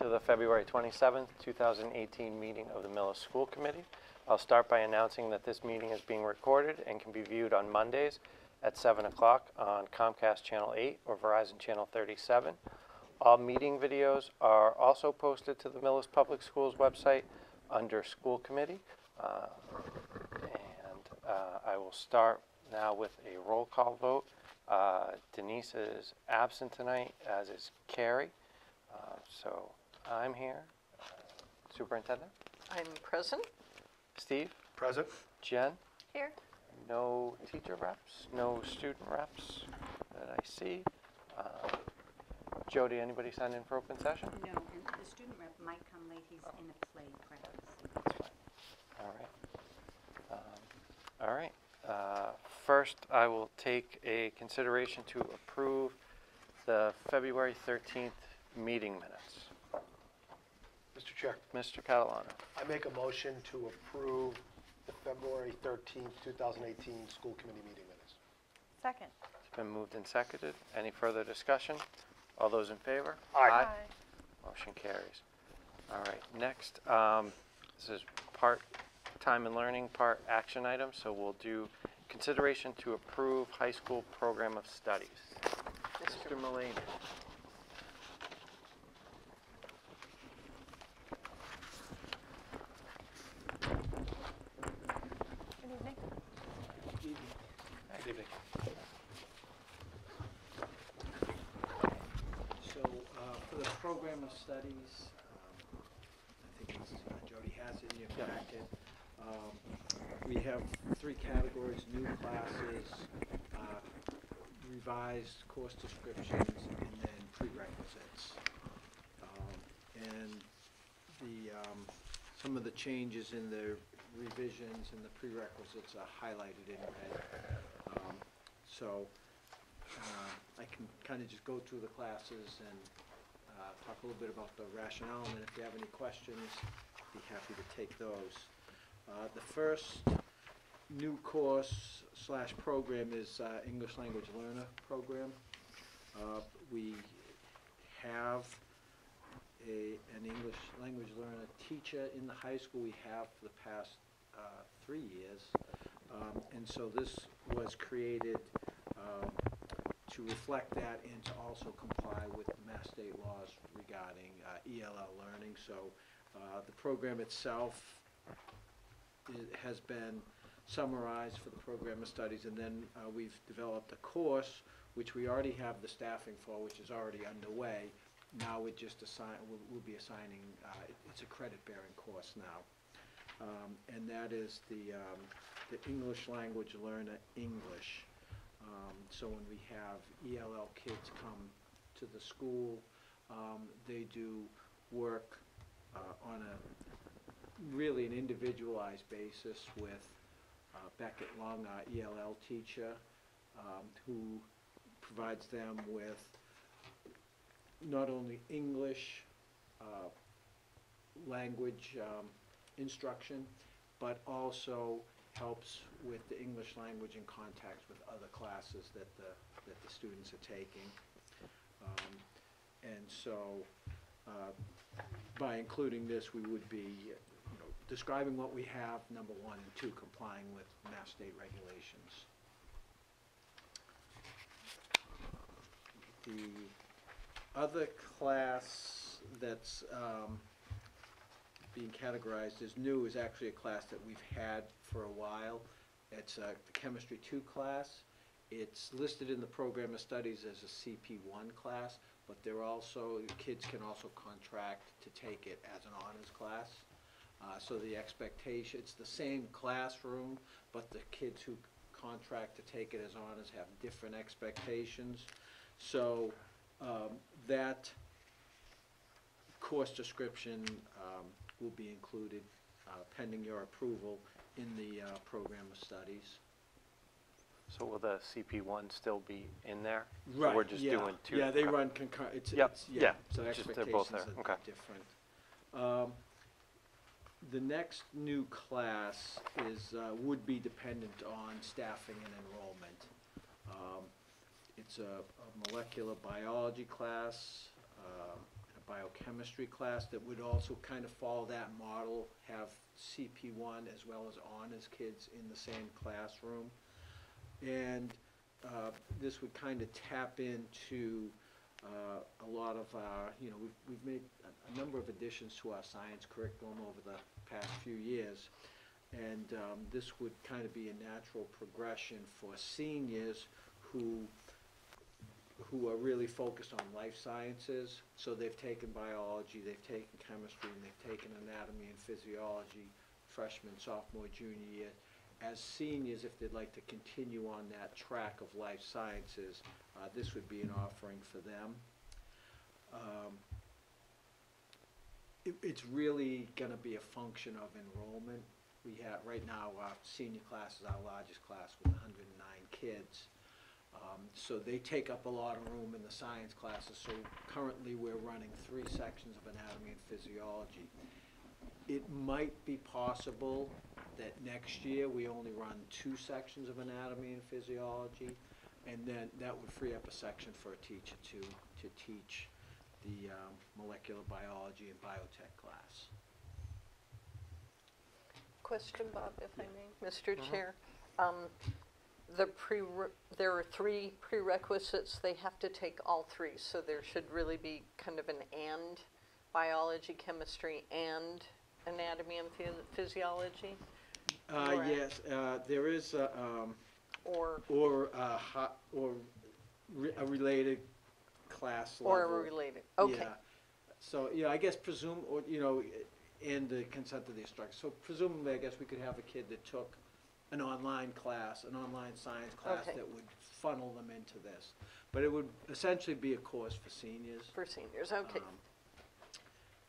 to the February 27th, 2018 meeting of the Millis School Committee. I'll start by announcing that this meeting is being recorded and can be viewed on Mondays at 7 o'clock on Comcast Channel 8 or Verizon Channel 37. All meeting videos are also posted to the Millis Public Schools website under School Committee. I will start now with a roll call vote. Denise is absent tonight, as is Carrie. So I'm here. Superintendent? I'm present. Steve? Present. Jen? Here. No teacher reps, no student reps that I see. Jody, anybody sign in for open session? No, and the student rep might come late. He's in a play practice. That's fine. All right. First, I will take a consideration to approve the February 13th meeting minutes. Mr. Chair, Mr. Catalano. I make a motion to approve the February 13th, 2018 school committee meeting minutes. Second. It's been moved and seconded. Any further discussion? All those in favor? Aye. Motion carries. All right, next, this is part time and learning, part action item. So we'll do consideration to approve high school program of studies. Mr. Mullaney. Good evening. Good evening. So for the program of studies, I think Jody has it in your packet. We have three categories: new classes, revised course descriptions, and then prerequisites. And some of the changes in the revisions and the prerequisites are highlighted in red. I can kind of just go through the classes and talk a little bit about the rationale, and if you have any questions, I'd be happy to take those. The first new course / program is English Language Learner program. We have an English Language Learner teacher in the high school. We have for the past 3 years. And so this was created to reflect that and to also comply with Mass state laws regarding ELL learning. So the program itself has been summarized for the program of studies, and then we've developed a course which we already have the staffing for, which is already underway. Now we'll be assigning, it's a credit-bearing course now. And that is the English Language Learner English. So when we have ELL kids come to the school, they do work on really an individualized basis with Beckett Long, our ELL teacher, who provides them with not only English language instruction, but also helps with the English language in context with other classes that the students are taking. And so by including this, we would be describing what we have, number one, and two, complying with Mass state regulations. The other class that's being categorized as new is actually a class that we've had for a while. It's the Chemistry 2 class. It's listed in the program of studies as a CP1 class, but kids can also contract to take it as an honors class. So the expectation, it's the same classroom, but the kids who contract to take it as honors have different expectations. So that course description will be included pending your approval in the program of studies. So will the CP1 still be in there? Right. So we're just doing two? Yeah, they Okay. run concurrent. Yeah. So It's just they're expectations both there. are Okay. different. The next new class would be dependent on staffing and enrollment. It's a molecular biology class, a biochemistry class that would also kind of follow that model, have CP1 as well as honors kids in the same classroom. And this would kind of tap into a lot of our, we've made a number of additions to our science curriculum over the past few years. And this would kind of be a natural progression for seniors who are really focused on life sciences. So they've taken biology, they've taken chemistry, and they've taken anatomy and physiology freshman, sophomore, junior year. As seniors, if they'd like to continue on that track of life sciences, this would be an offering for them. It's really going to be a function of enrollment. We have, right now, our senior class is our largest class with 109 kids. So they take up a lot of room in the science classes. So currently we're running 3 sections of anatomy and physiology. It might be possible that next year we only run 2 sections of anatomy and physiology, and then that would free up a section for a teacher to teach the molecular biology and biotech class. Question, Bob, if I may. Mr. Chair, there are 3 prerequisites. They have to take all 3, so there should really be kind of an and, biology, chemistry, and anatomy and physiology? Yes, there is a related class level. Or a related, okay. Yeah. So, I guess and the consent of the instructor. So presumably, I guess we could have a kid that took an online class, an online science class Okay. that would funnel them into this. But it would essentially be a course for seniors. For seniors, okay.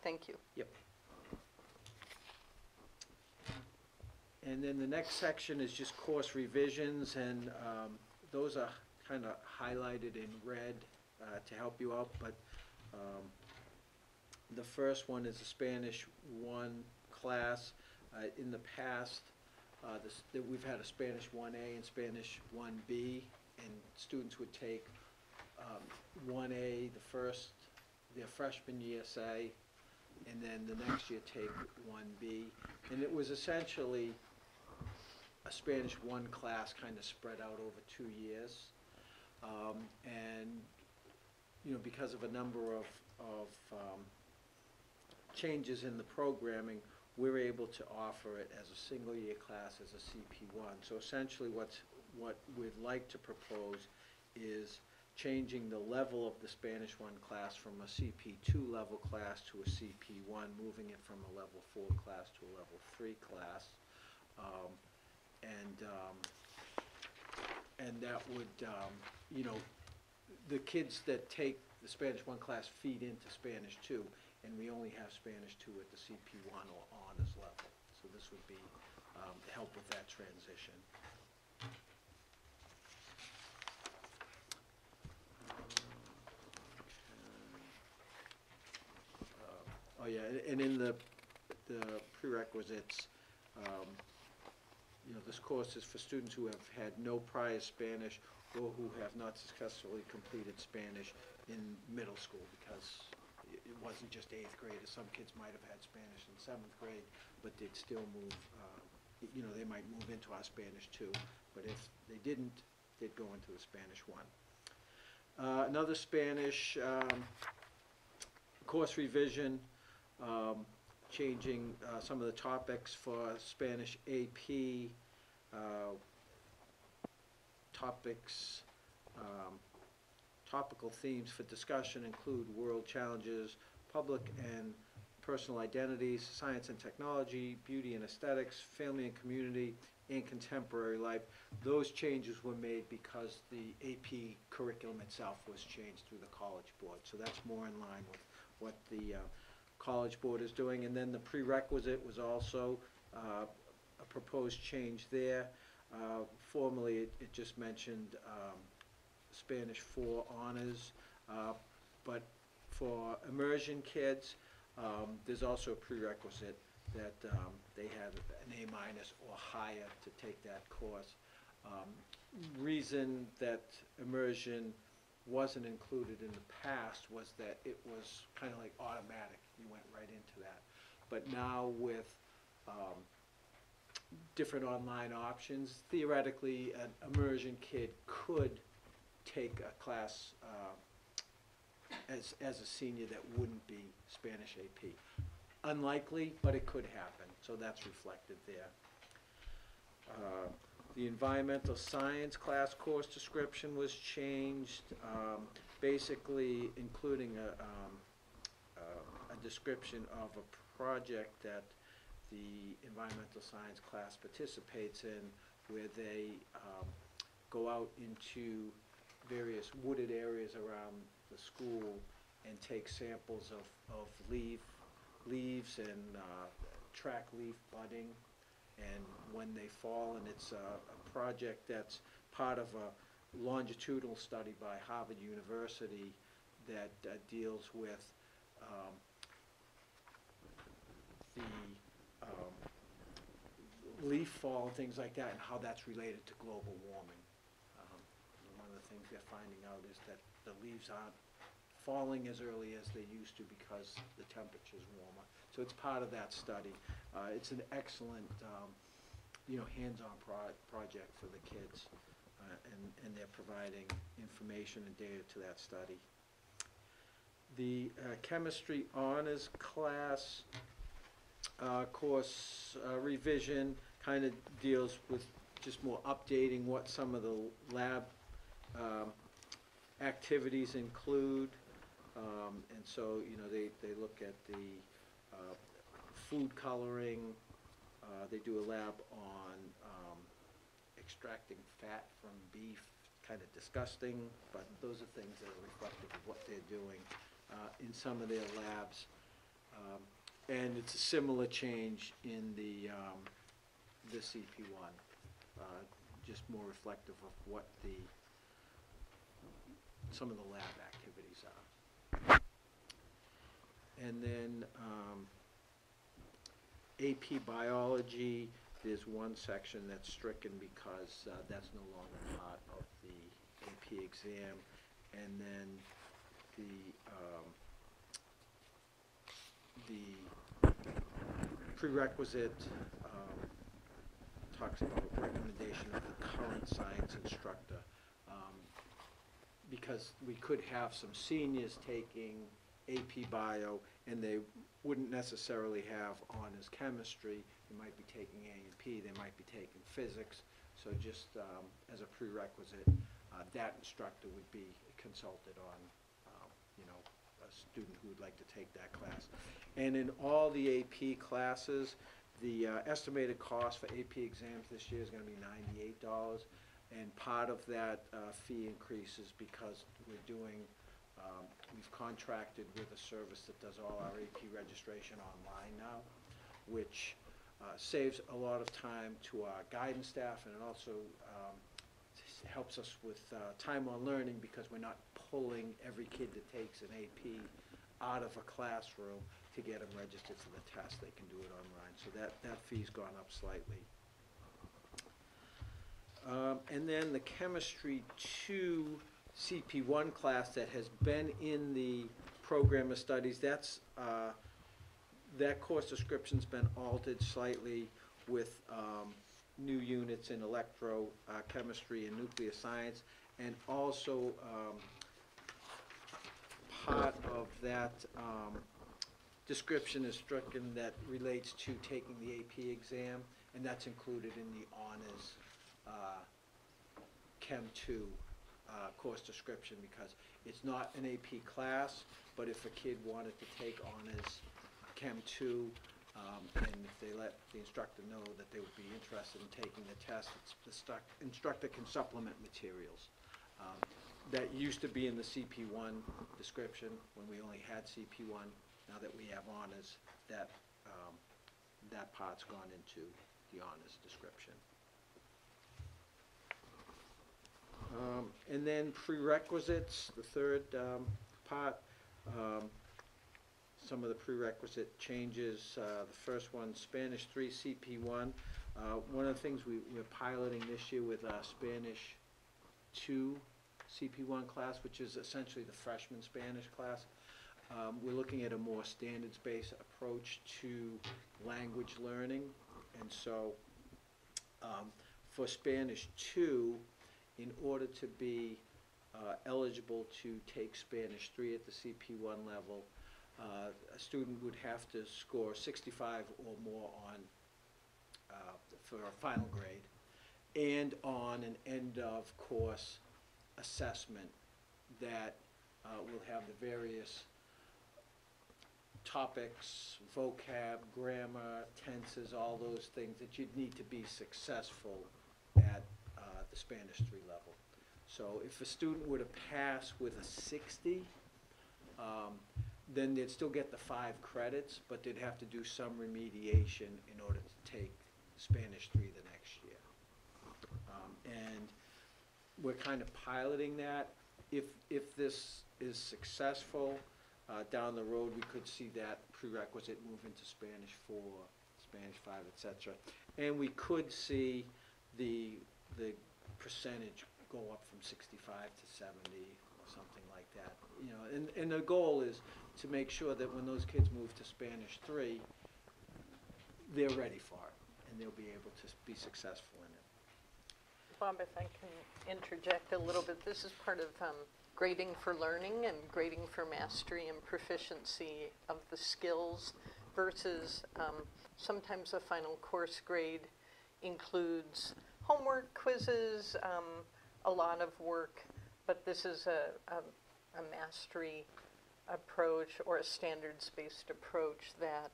Thank you. Yep. And then the next section is just course revisions, and those are kind of highlighted in red to help you out. But the first one is a Spanish 1 class. In the past, we've had a Spanish 1A and Spanish 1B, and students would take 1A their freshman year, say, and then the next year take 1B. And it was essentially a Spanish 1 class kind of spread out over 2 years. And, because of a number of changes in the programming, we're able to offer it as a single year class as a CP1. So essentially what we'd like to propose is changing the level of the Spanish 1 class from a CP2 level class to a CP1, moving it from a level 4 class to a level 3 class. And that would, the kids that take the Spanish 1 class feed into Spanish 2, and we only have Spanish 2 at the CP1 or honors level. So this would be to help with that transition. Oh yeah, and in the prerequisites, this course is for students who have had no prior Spanish or who have not successfully completed Spanish in middle school, because it wasn't just 8th grade. Some kids might have had Spanish in 7th grade, but they'd still move, they might move into our Spanish 2, but if they didn't, they'd go into the Spanish 1. Another Spanish course revision, changing some of the topics for Spanish AP. Topical themes for discussion include world challenges, public and personal identities, science and technology, beauty and aesthetics, family and community, and contemporary life. Those changes were made because the AP curriculum itself was changed through the College Board. So that's more in line with what the College Board is doing. And then the prerequisite was also a proposed change there. Formerly, it just mentioned Spanish 4 honors, but for immersion kids, there's also a prerequisite that they have an A- or higher to take that course. Reason that immersion wasn't included in the past was that it was kind of like automatic. You went right into that. But now with different online options, theoretically, an immersion kid could take a class as a senior that wouldn't be Spanish AP. Unlikely, but it could happen, so that's reflected there. The environmental science class course description was changed, basically including a description of a project that the environmental science class participates in, where they go out into various wooded areas around the school and take samples of leaves and track leaf budding and when they fall, and it's a project that's part of a longitudinal study by Harvard University that deals with the leaf fall and things like that, and how that's related to global warming. One of the things they're finding out is that the leaves aren't falling as early as they used to because the temperature's warmer. So it's part of that study. It's an excellent, hands-on project for the kids, and they're providing information and data to that study. The chemistry honors class course revision kind of deals with just more updating what some of the lab activities include. And so, they look at the food coloring. They do a lab on extracting fat from beef. Kind of disgusting, but those are things that are reflective of what they're doing in some of their labs. And it's a similar change in the CP1, just more reflective of what some of the lab activities are. And then AP Biology, there's one section that's stricken because that's no longer part of the AP exam. And then the prerequisite talks about recommendation of the current science instructor, because we could have some seniors taking AP Bio and they wouldn't necessarily have honors chemistry. They might be taking A&P, they might be taking physics. So just as a prerequisite, that instructor would be consulted on, a student who would like to take that class. And in all the AP classes, the estimated cost for AP exams this year is going to be $98. And part of that fee increase is because we've contracted with a service that does all our AP registration online now, which saves a lot of time to our guidance staff, and it also helps us with time on learning, because we're not pulling every kid that takes an AP out of a classroom to get them registered for the test. They can do it online. So that fee's gone up slightly. And then the Chemistry 2 CP1 class that has been in the program of studies, that course description's been altered slightly with new units in electrochemistry and nuclear science, and also part of that description is stricken that relates to taking the AP exam, and that's included in the honors Chem 2 course description, because it's not an AP class, but if a kid wanted to take honors Chem 2, and if they let the instructor know that they would be interested in taking the test, the instructor can supplement materials. That used to be in the CP1 description when we only had CP1. Now that we have honors, that part's gone into the honors description. And then prerequisites, the third part. Some of the prerequisite changes. The first one, Spanish 3 CP1. One of the things we're piloting this year with our Spanish 2 CP1 class, which is essentially the freshman Spanish class. We're looking at a more standards-based approach to language learning. And so for Spanish 2, in order to be eligible to take Spanish 3 at the CP1 level, a student would have to score 65 or more on for a final grade, and on an end-of-course assessment that will have the various topics, vocab, grammar, tenses, all those things that you'd need to be successful at the Spanish 3 level. So if a student were to pass with a 60, then they'd still get the 5 credits, but they'd have to do some remediation in order to take Spanish 3 the next year. And we're kind of piloting that. If this is successful, down the road we could see that prerequisite move into Spanish 4, Spanish 5, etc. And we could see the percentage go up from 65 to 70 or something like that. You know, and the goal is to make sure that when those kids move to Spanish 3, they're ready for it and they'll be able to be successful in it. Bob, if I can interject a little bit, this is part of grading for learning and grading for mastery and proficiency of the skills versus sometimes a final course grade includes homework, quizzes, a lot of work, but this is a mastery approach or a standards-based approach that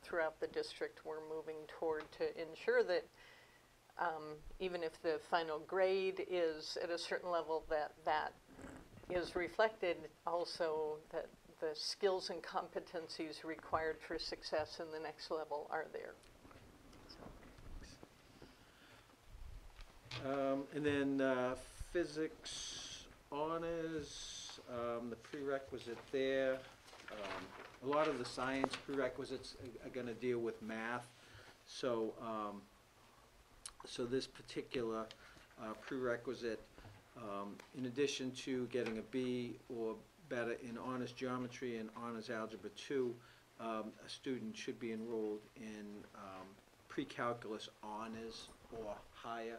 throughout the district we're moving toward to ensure that even if the final grade is at a certain level, that is reflected also that the skills and competencies required for success in the next level are there. And then physics honors, the prerequisite there. A lot of the science prerequisites are going to deal with math. So, so this particular prerequisite, in addition to getting a B or better in honors geometry and honors algebra 2, a student should be enrolled in pre-calculus honors or higher.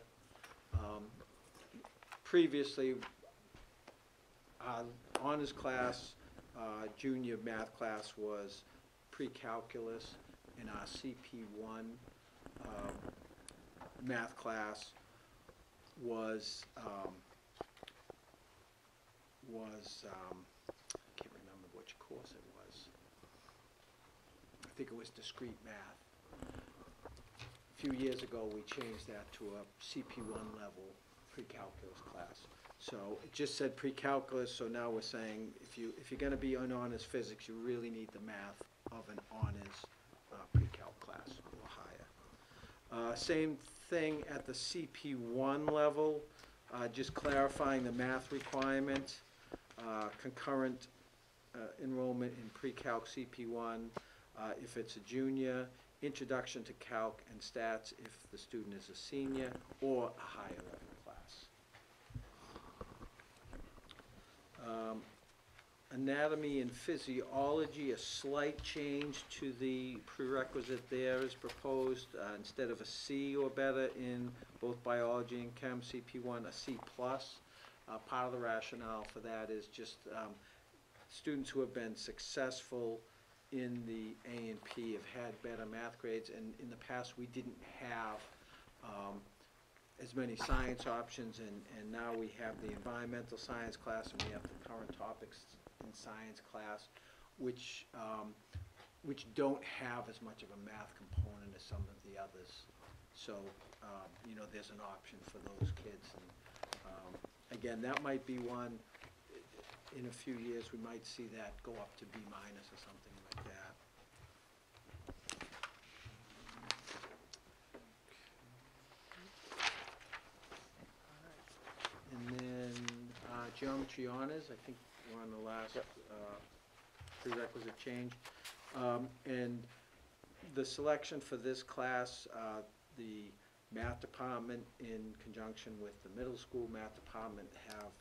Previously, honors class, junior math class was pre-calculus, and our CP1 math class was I can't remember which course it was. I think it was discrete math. A few years ago, we changed that to a CP1 level pre-calculus class. So it just said pre-calculus, so now we're saying if you're going to be on honors physics, you really need the math of an honors pre-calc class or higher. Same thing at the CP1 level, just clarifying the math requirement, concurrent enrollment in pre-calc CP1 if it's a junior, introduction to calc and stats if the student is a senior, or a higher level class. Anatomy and physiology, a slight change to the prerequisite there is proposed. Instead of a C or better in both biology and chem, CP1, a C+. Part of the rationale for that is just students who have been successful in the A and P have had better math grades, and in the past we didn't have as many science options, and now we have the environmental science class and we have the current topics in science class, which don't have as much of a math component as some of the others. So you know, there's an option for those kids, and again, that might be one. In a few years, we might see that go up to B- or something like that. And then geometry honors, I think we're on the last prerequisite change. And the selection for this class, the Math department, in conjunction with the middle school math department,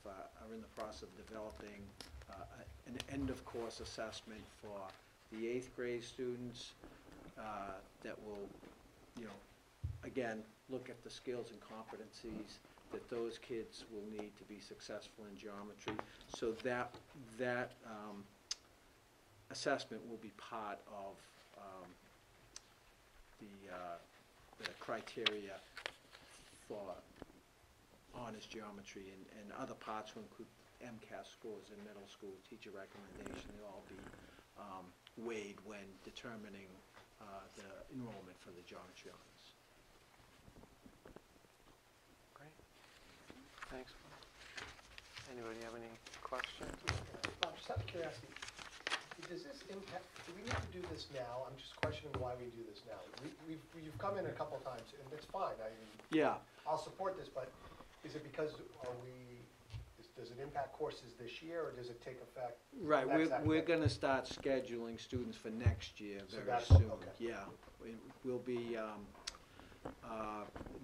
are in the process of developing an end-of-course assessment for the 8th grade students that will, again, look at the skills and competencies that those kids will need to be successful in geometry. So that assessment will be part of the criteria for honors geometry, and other parts will include MCAS scores in middle school, teacher recommendation. They'll all be weighed when determining the enrollment for the geometry honors. Great. Thanks. Anybody have any questions? Bob, just out of curiosity, does this impact, do we need to do this now? I'm just questioning why we do this now. You've come in a couple of times, and it's fine. Yeah. I'll support this, but is it because does it impact courses this year, or does it take effect? Right, next we're academic? going to start scheduling students for next year So very that's- soon. okay. Yeah, it will be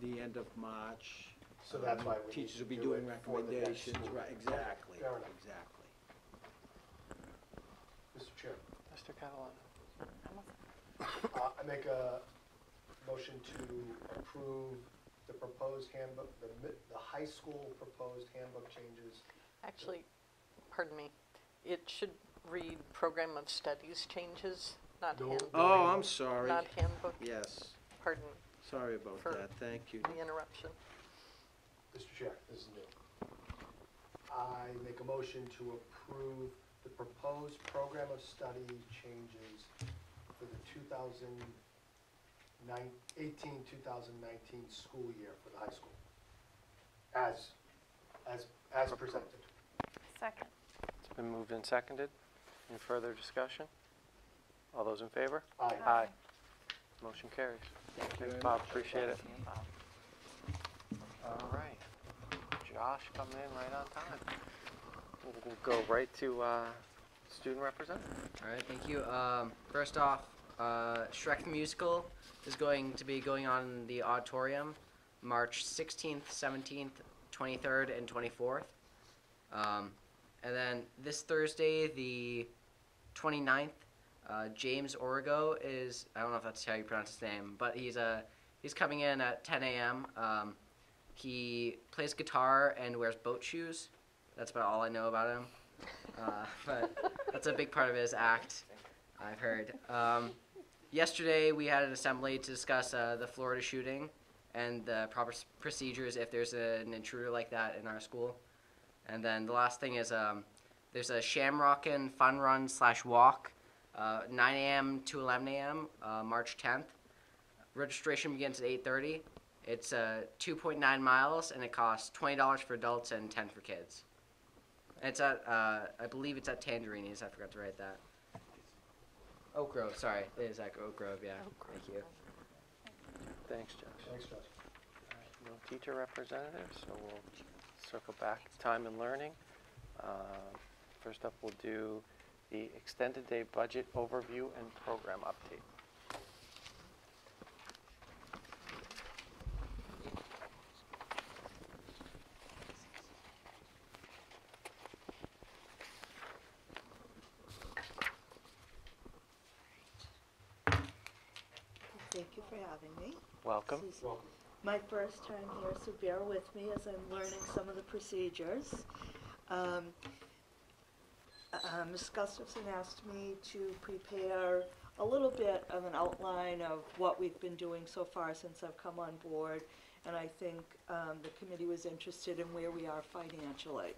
the end of March. So that's why we need Teachers to will be do doing it for the next recommendations, school right, year. exactly, Fair enough. exactly. Mr. Chair, Mr. Catalano? I make a motion to approve the proposed handbook, the high school proposed handbook changes. Actually, pardon me, it should read Program of Studies changes, not No. handbook. Oh, I'm sorry. Not handbook, Yes, pardon sorry about For- that, thank you. the interruption. Mr. Chair, this is new. I make a motion to approve the proposed program of study changes for the 2018-2019 school year for the high school, as presented. Second. It's been moved and seconded. Any further discussion? All those in favor? Aye. Aye. Motion carries. Thank you Thanks, very Bob, much. appreciate it. All right. Josh coming in right on time. We'll go right to student representative. All right, thank you. First off, Shrek the Musical is going to be going on in the auditorium March 16th, 17th, 23rd, and 24th. And then this Thursday, the 29th, James Origo is, I don't know if that's how you pronounce his name, but he's coming in at 10 a.m. He plays guitar and wears boat shoes. That's about all I know about him. But that's a big part of his act, I've heard. Yesterday we had an assembly to discuss the Florida shooting and the proper procedures if there's an intruder like that in our school. And then the last thing is there's a Shamrockin' Fun Run / walk, 9 a.m. to 11 a.m., March 10th. Registration begins at 8:30. It's 2.9 miles, and it costs $20 for adults and $10 for kids. It's at, I believe it's at Tangerini's. I forgot to write that. Oak Grove, sorry. It is at Oak Grove, yeah. Thank you. Thanks, Josh. Thanks, Josh. All right, no teacher representative, so we'll circle back to time and learning. First up, we'll do the extended day budget overview and program update. Thank you for having me. Welcome. This is Welcome. my first time here, so bear with me as I'm learning some of the procedures. Ms. Gustafson asked me to prepare a little bit of an outline of what we've been doing so far since I've come on board, and I think the committee was interested in where we are financially.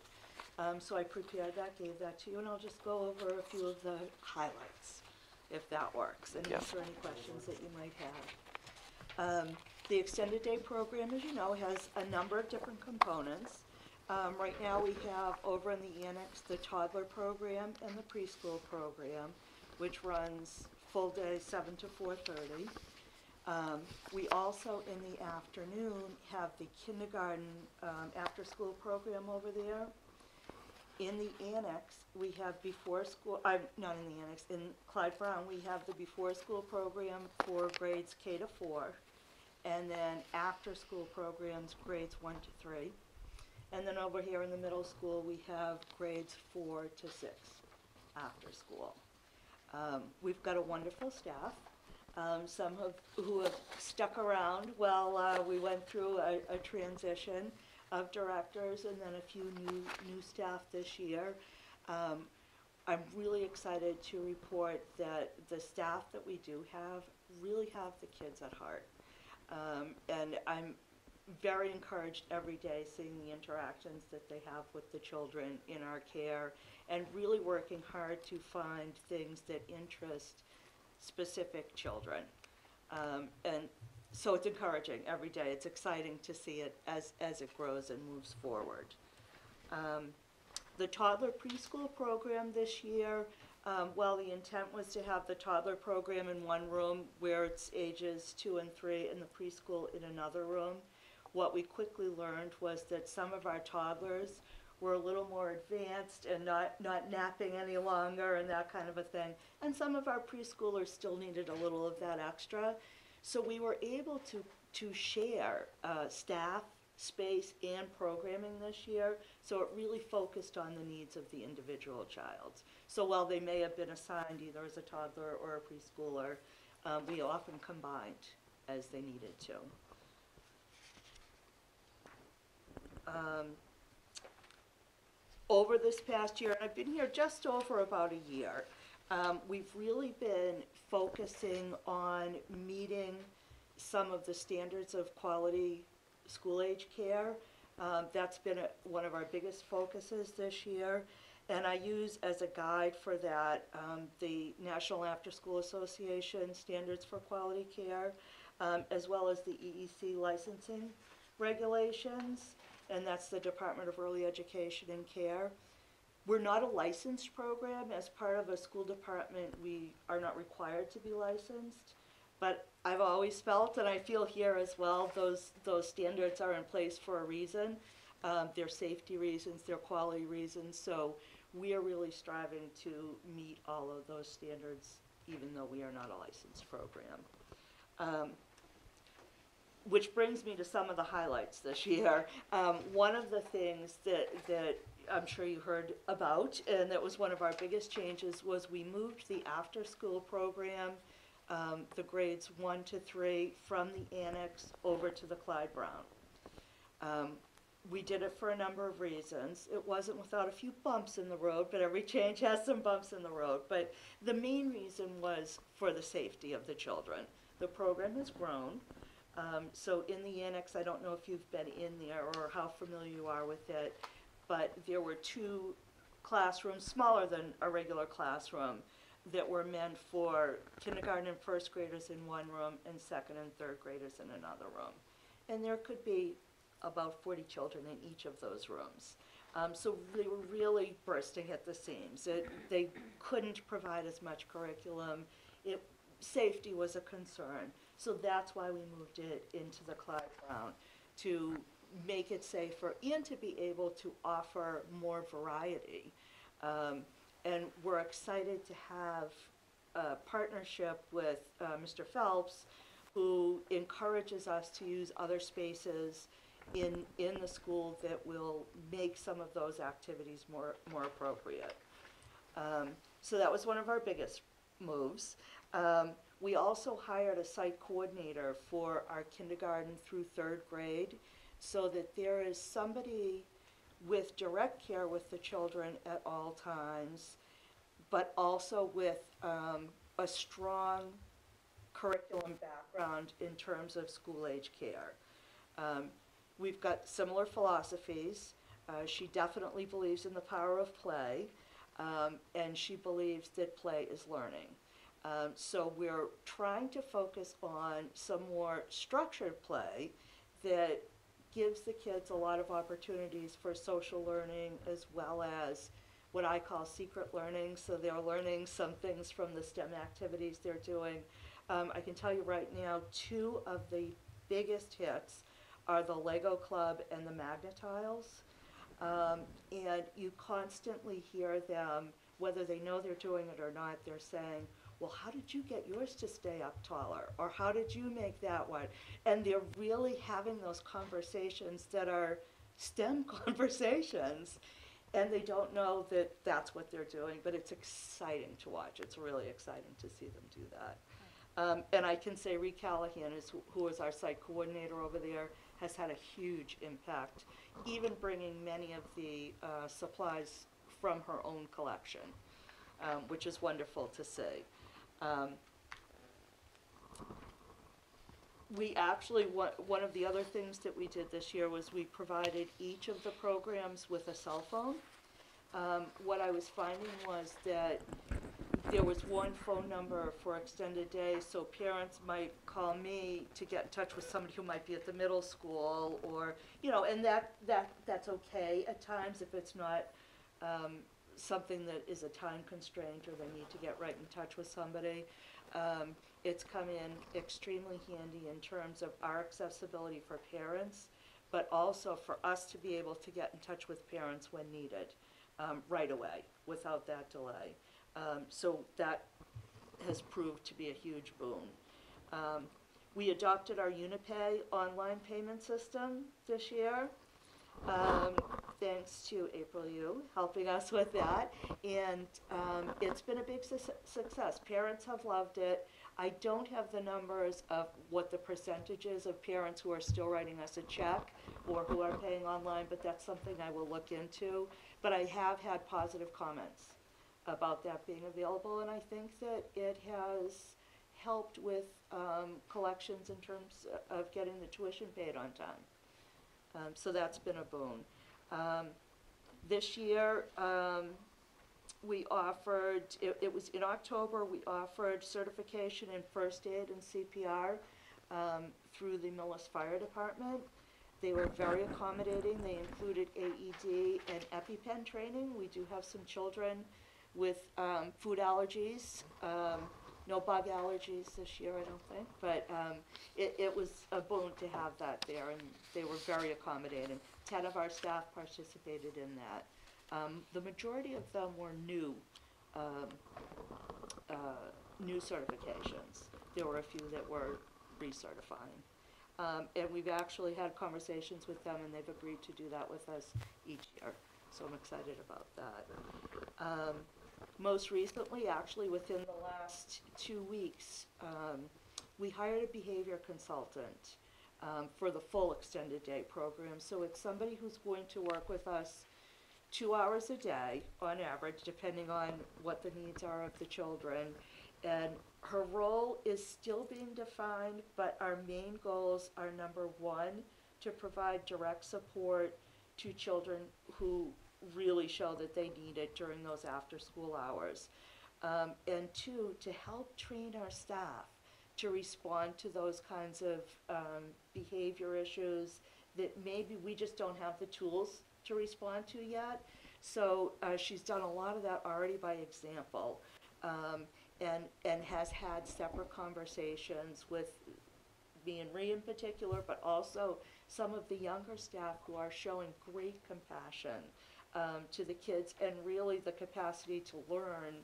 So I prepared that, gave that to you, and I'll just go over a few of the highlights, if that works, and Yep. answer any questions that you might have. The extended day program, as you know, has a number of different components. Right now we have over in the annex the Toddler Program and the Preschool Program, which runs full day 7 to 4:30. We also in the afternoon have the kindergarten after school program over there. In the annex, we have before school, not in the annex, in Clyde Brown, we have the before school program for grades K to 4. and then after-school programs, grades 1 to 3. And then over here in the middle school, we have grades 4 to 6 after school. We've got a wonderful staff. Some who have stuck around while we went through a transition of directors, and then a few new staff this year. I'm really excited to report that the staff that we do have really have the kids at heart. And I'm very encouraged every day seeing the interactions that they have with the children in our care, and really working hard to find things that interest specific children. And so it's encouraging every day. It's exciting to see it as it grows and moves forward. The toddler preschool program this year, while the intent was to have the toddler program in one room where it's ages 2 and 3 and the preschool in another room, what we quickly learned was that some of our toddlers were a little more advanced and not napping any longer and that kind of a thing. And some of our preschoolers still needed a little of that extra. So we were able to share staff, space, and programming this year. So it really focused on the needs of the individual child. So while they may have been assigned either as a toddler or a preschooler, we often combined as they needed to. Over this past year, and I've been here just over about a year, we've really been focusing on meeting some of the standards of quality school-age care. That's been one of our biggest focuses this year, and I use as a guide for that the National After School Association Standards for Quality Care, as well as the EEC licensing regulations, and that's the Department of Early Education and Care. We're not a licensed program. As part of a school department, we are not required to be licensed, but I've always felt, and I feel here as well, those standards are in place for a reason. They're safety reasons, they're quality reasons, so we are really striving to meet all of those standards, even though we are not a licensed program. Which brings me to some of the highlights this year. One of the things that I'm sure you heard about, and that was one of our biggest changes, was we moved the after-school program, the grades 1 to 3, from the annex over to the Clyde Brown. We did it for a number of reasons. It wasn't without a few bumps in the road, but every change has some bumps in the road. But the main reason was for the safety of the children. The program has grown. So in the annex, I don't know if you've been in there or how familiar you are with it, but there were 2 classrooms, smaller than a regular classroom, that were meant for kindergarten and first graders in one room and second and third graders in another room. And there could be about 40 children in each of those rooms. So they were really bursting at the seams. They couldn't provide as much curriculum. Safety was a concern. So that's why we moved it into the Clyde Brown, to make it safer and to be able to offer more variety. And we're excited to have a partnership with Mr. Phelps, who encourages us to use other spaces in the school that will make some of those activities more appropriate. So that was one of our biggest moves. We also hired a site coordinator for our kindergarten through 3rd grade, so that there is somebody with direct care with the children at all times, but also with a strong curriculum background in terms of school-age care. We've got similar philosophies. She definitely believes in the power of play, and she believes that play is learning. So we're trying to focus on some more structured play that gives the kids a lot of opportunities for social learning, as well as what I call secret learning. So they're learning some things from the STEM activities they're doing. I can tell you right now, 2 of the biggest hits are the Lego Club and the Magnetiles. And you constantly hear them whether they know they're doing it or not, they're saying, well, how did you get yours to stay up taller? Or how did you make that one? And they're really having those conversations that are STEM conversations, and they don't know that that's what they're doing, but it's exciting to watch. It's really exciting to see them do that. And I can say Ree Callahan, who is our site coordinator over there, has had a huge impact, even bringing many of the supplies from her own collection, which is wonderful to see. We actually, one of the other things that we did this year was we provided each of the programs with a cell phone. What I was finding was that there was one phone number for extended days, so parents might call me to get in touch with somebody who might be at the middle school, or, you know, and that's okay at times if it's not something that is a time constraint or they need to get right in touch with somebody. It's come in extremely handy in terms of our accessibility for parents, but also for us to be able to get in touch with parents when needed, right away, without that delay. So that has proved to be a huge boon. We adopted our Unipay online payment system this year, thanks to April Yu helping us with that, and it's been a big success. Parents have loved it. I don't have the numbers of what the percentage is of parents who are still writing us a check or who are paying online, but that's something I will look into. But I have had positive comments about that being available, and I think that it has helped with collections in terms of getting the tuition paid on time. So that's been a boon. This year, we offered, it was in October, we offered certification in first aid and CPR through the Millis Fire Department. They were very accommodating. They included AED and EpiPen training. We do have some children with food allergies, no bug allergies this year, I don't think, but it was a boon to have that there, and they were very accommodating. 10 of our staff participated in that. The majority of them were new certifications. There were a few that were recertifying. And we've actually had conversations with them, and they've agreed to do that with us each year. So I'm excited about that. Most recently, actually within the last 2 weeks, we hired a behavior consultant for the full extended day program. So it's somebody who's going to work with us 2 hours a day on average, depending on what the needs are of the children. And her role is still being defined, but our main goals are, number one, to provide direct support to children who really show that they need it during those after-school hours. And two, to help train our staff to respond to those kinds of behavior issues that maybe we just don't have the tools to respond to yet. So she's done a lot of that already by example, and has had separate conversations with me and Ree in particular, but also some of the younger staff who are showing great compassion to the kids, and really the capacity to learn,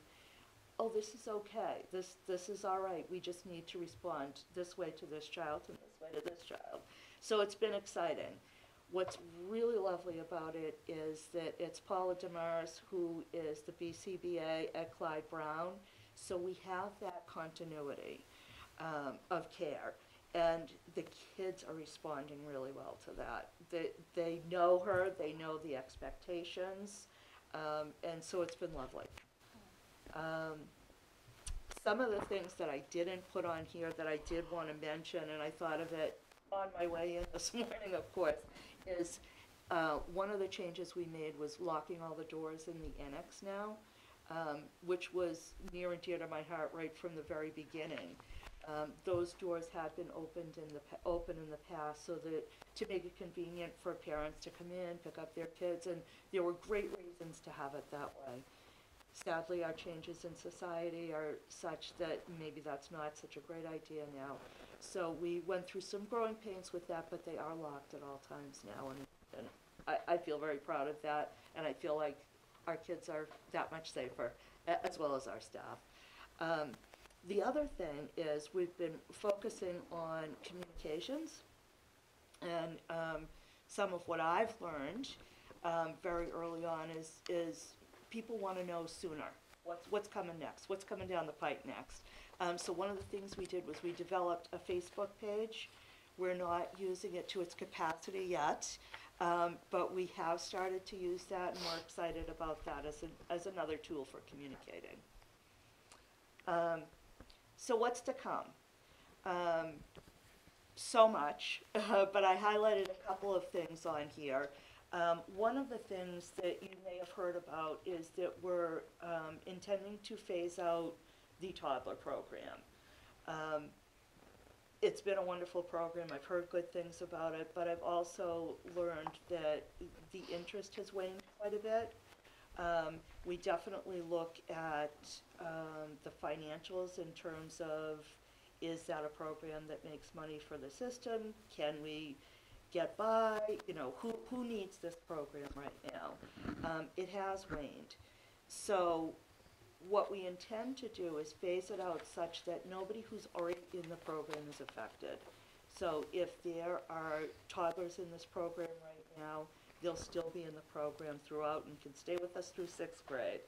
oh, this is okay, this is all right, we just need to respond this way to this child and this way to this child. So it's been exciting. What's really lovely about it is that it's Paula Damaris, who is the BCBA at Clyde Brown, so we have that continuity of care. And the kids are responding really well to that. They know her, they know the expectations, and so it's been lovely. Some of the things that I didn't put on here that I did want to mention, and I thought of it on my way in this morning, of course, is one of the changes we made was locking all the doors in the annex now, which was near and dear to my heart right from the very beginning. Those doors had been open in the past, so that to make it convenient for parents to come in, pick up their kids, and there were great reasons to have it that way. Sadly, our changes in society are such that maybe that's not such a great idea now. So we went through some growing pains with that, but they are locked at all times now, and I feel very proud of that, and I feel like our kids are that much safer, as well as our staff. The other thing is we've been focusing on communications, and some of what I've learned very early on is people want to know sooner what's coming next, what's coming down the pike next. So one of the things we did was we developed a Facebook page. We're not using it to its capacity yet, but we have started to use that, and we're excited about that as another tool for communicating. So what's to come? So much, but I highlighted a couple of things on here. One of the things that you may have heard about is that we're intending to phase out the Toddler Program. It's been a wonderful program. I've heard good things about it, but I've also learned that the interest has waned quite a bit. We definitely look at the financials in terms of, is that a program that makes money for the system? Can we get by? You know, who needs this program right now? It has waned. So what we intend to do is phase it out such that nobody who's already in the program is affected. So if there are toddlers in this program right now, they'll still be in the program throughout and can stay with us through 6th grade.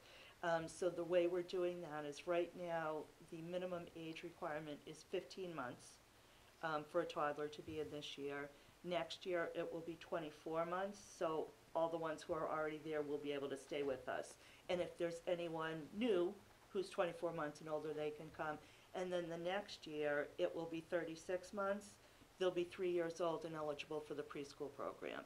So the way we're doing that is right now, the minimum age requirement is 15 months for a toddler to be in this year. Next year, it will be 24 months, so all the ones who are already there will be able to stay with us. And if there's anyone new who's 24 months and older, they can come. And then the next year, it will be 36 months. They'll be 3 years old and eligible for the preschool program.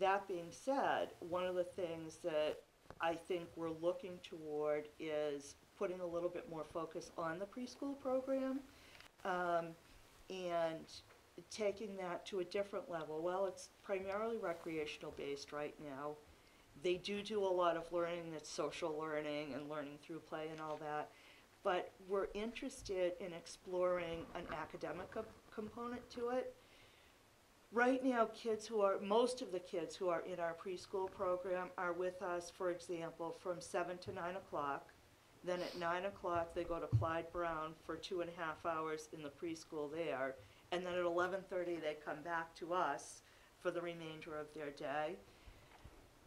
That being said, one of the things that I think we're looking toward is putting a little bit more focus on the preschool program and taking that to a different level. Well, it's primarily recreational based right now. They do a lot of learning that's social learning and learning through play and all that, but we're interested in exploring an academic component to it. Right now, most of the kids who are in our preschool program are with us, for example, from 7 to 9 o'clock. Then at 9 o'clock, they go to Clyde Brown for 2.5 hours in the preschool there. And then at 11:30, they come back to us for the remainder of their day.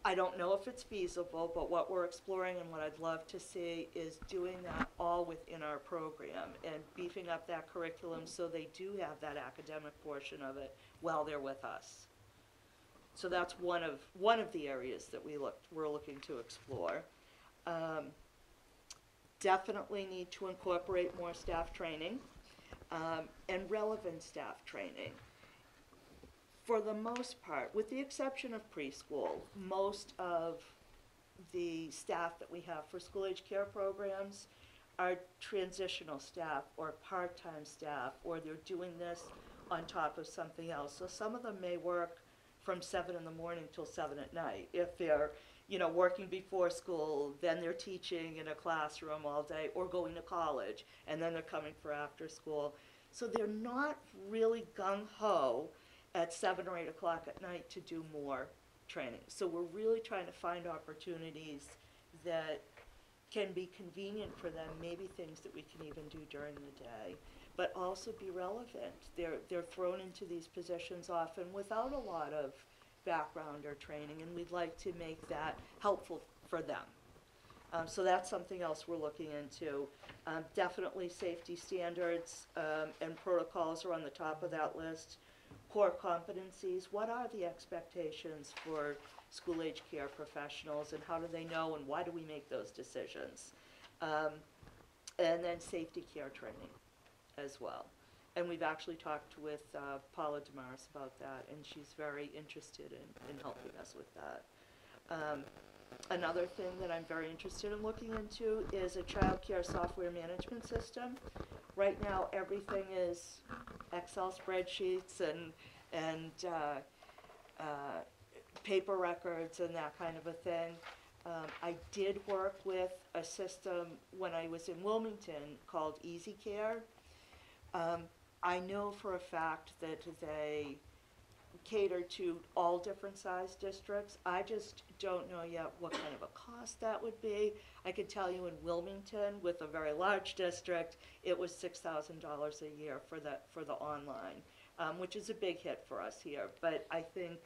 I don't know if it's feasible, but what we're exploring and what I'd love to see is doing that all within our program and beefing up that curriculum so they do have that academic portion of it while they're with us. So that's one of the areas that we're looking to explore. Definitely need to incorporate more staff training and relevant staff training. For the most part, with the exception of preschool, most of the staff that we have for school-age care programs are transitional staff or part-time staff, or they're doing this on top of something else. So some of them may work from 7 in the morning till 7 at night. If they're, working before school, then they're teaching in a classroom all day, or going to college, and then they're coming for after school. So they're not really gung-ho at 7 or 8 o'clock at night to do more training. So we're really trying to find opportunities that can be convenient for them, maybe things that we can even do during the day, but also be relevant. They're thrown into these positions often without a lot of background or training, and we'd like to make that helpful for them. So that's something else we're looking into. Definitely safety standards and protocols are on the top of that list. Core competencies, what are the expectations for school-age care professionals, and how do they know, and why do we make those decisions? And then safety care training as well. And we've actually talked with Paula Damaris about that, and she's very interested in helping us with that. Another thing that I'm very interested in looking into is a child care software management system. Right now, everything is Excel spreadsheets and paper records and that kind of a thing. I did work with a system when I was in Wilmington called Easy Care. I know for a fact that they cater to all different size districts. I just don't know yet what kind of a cost that would be. I could tell you in Wilmington, with a very large district, it was $6,000 a year for the online, which is a big hit for us here. But I think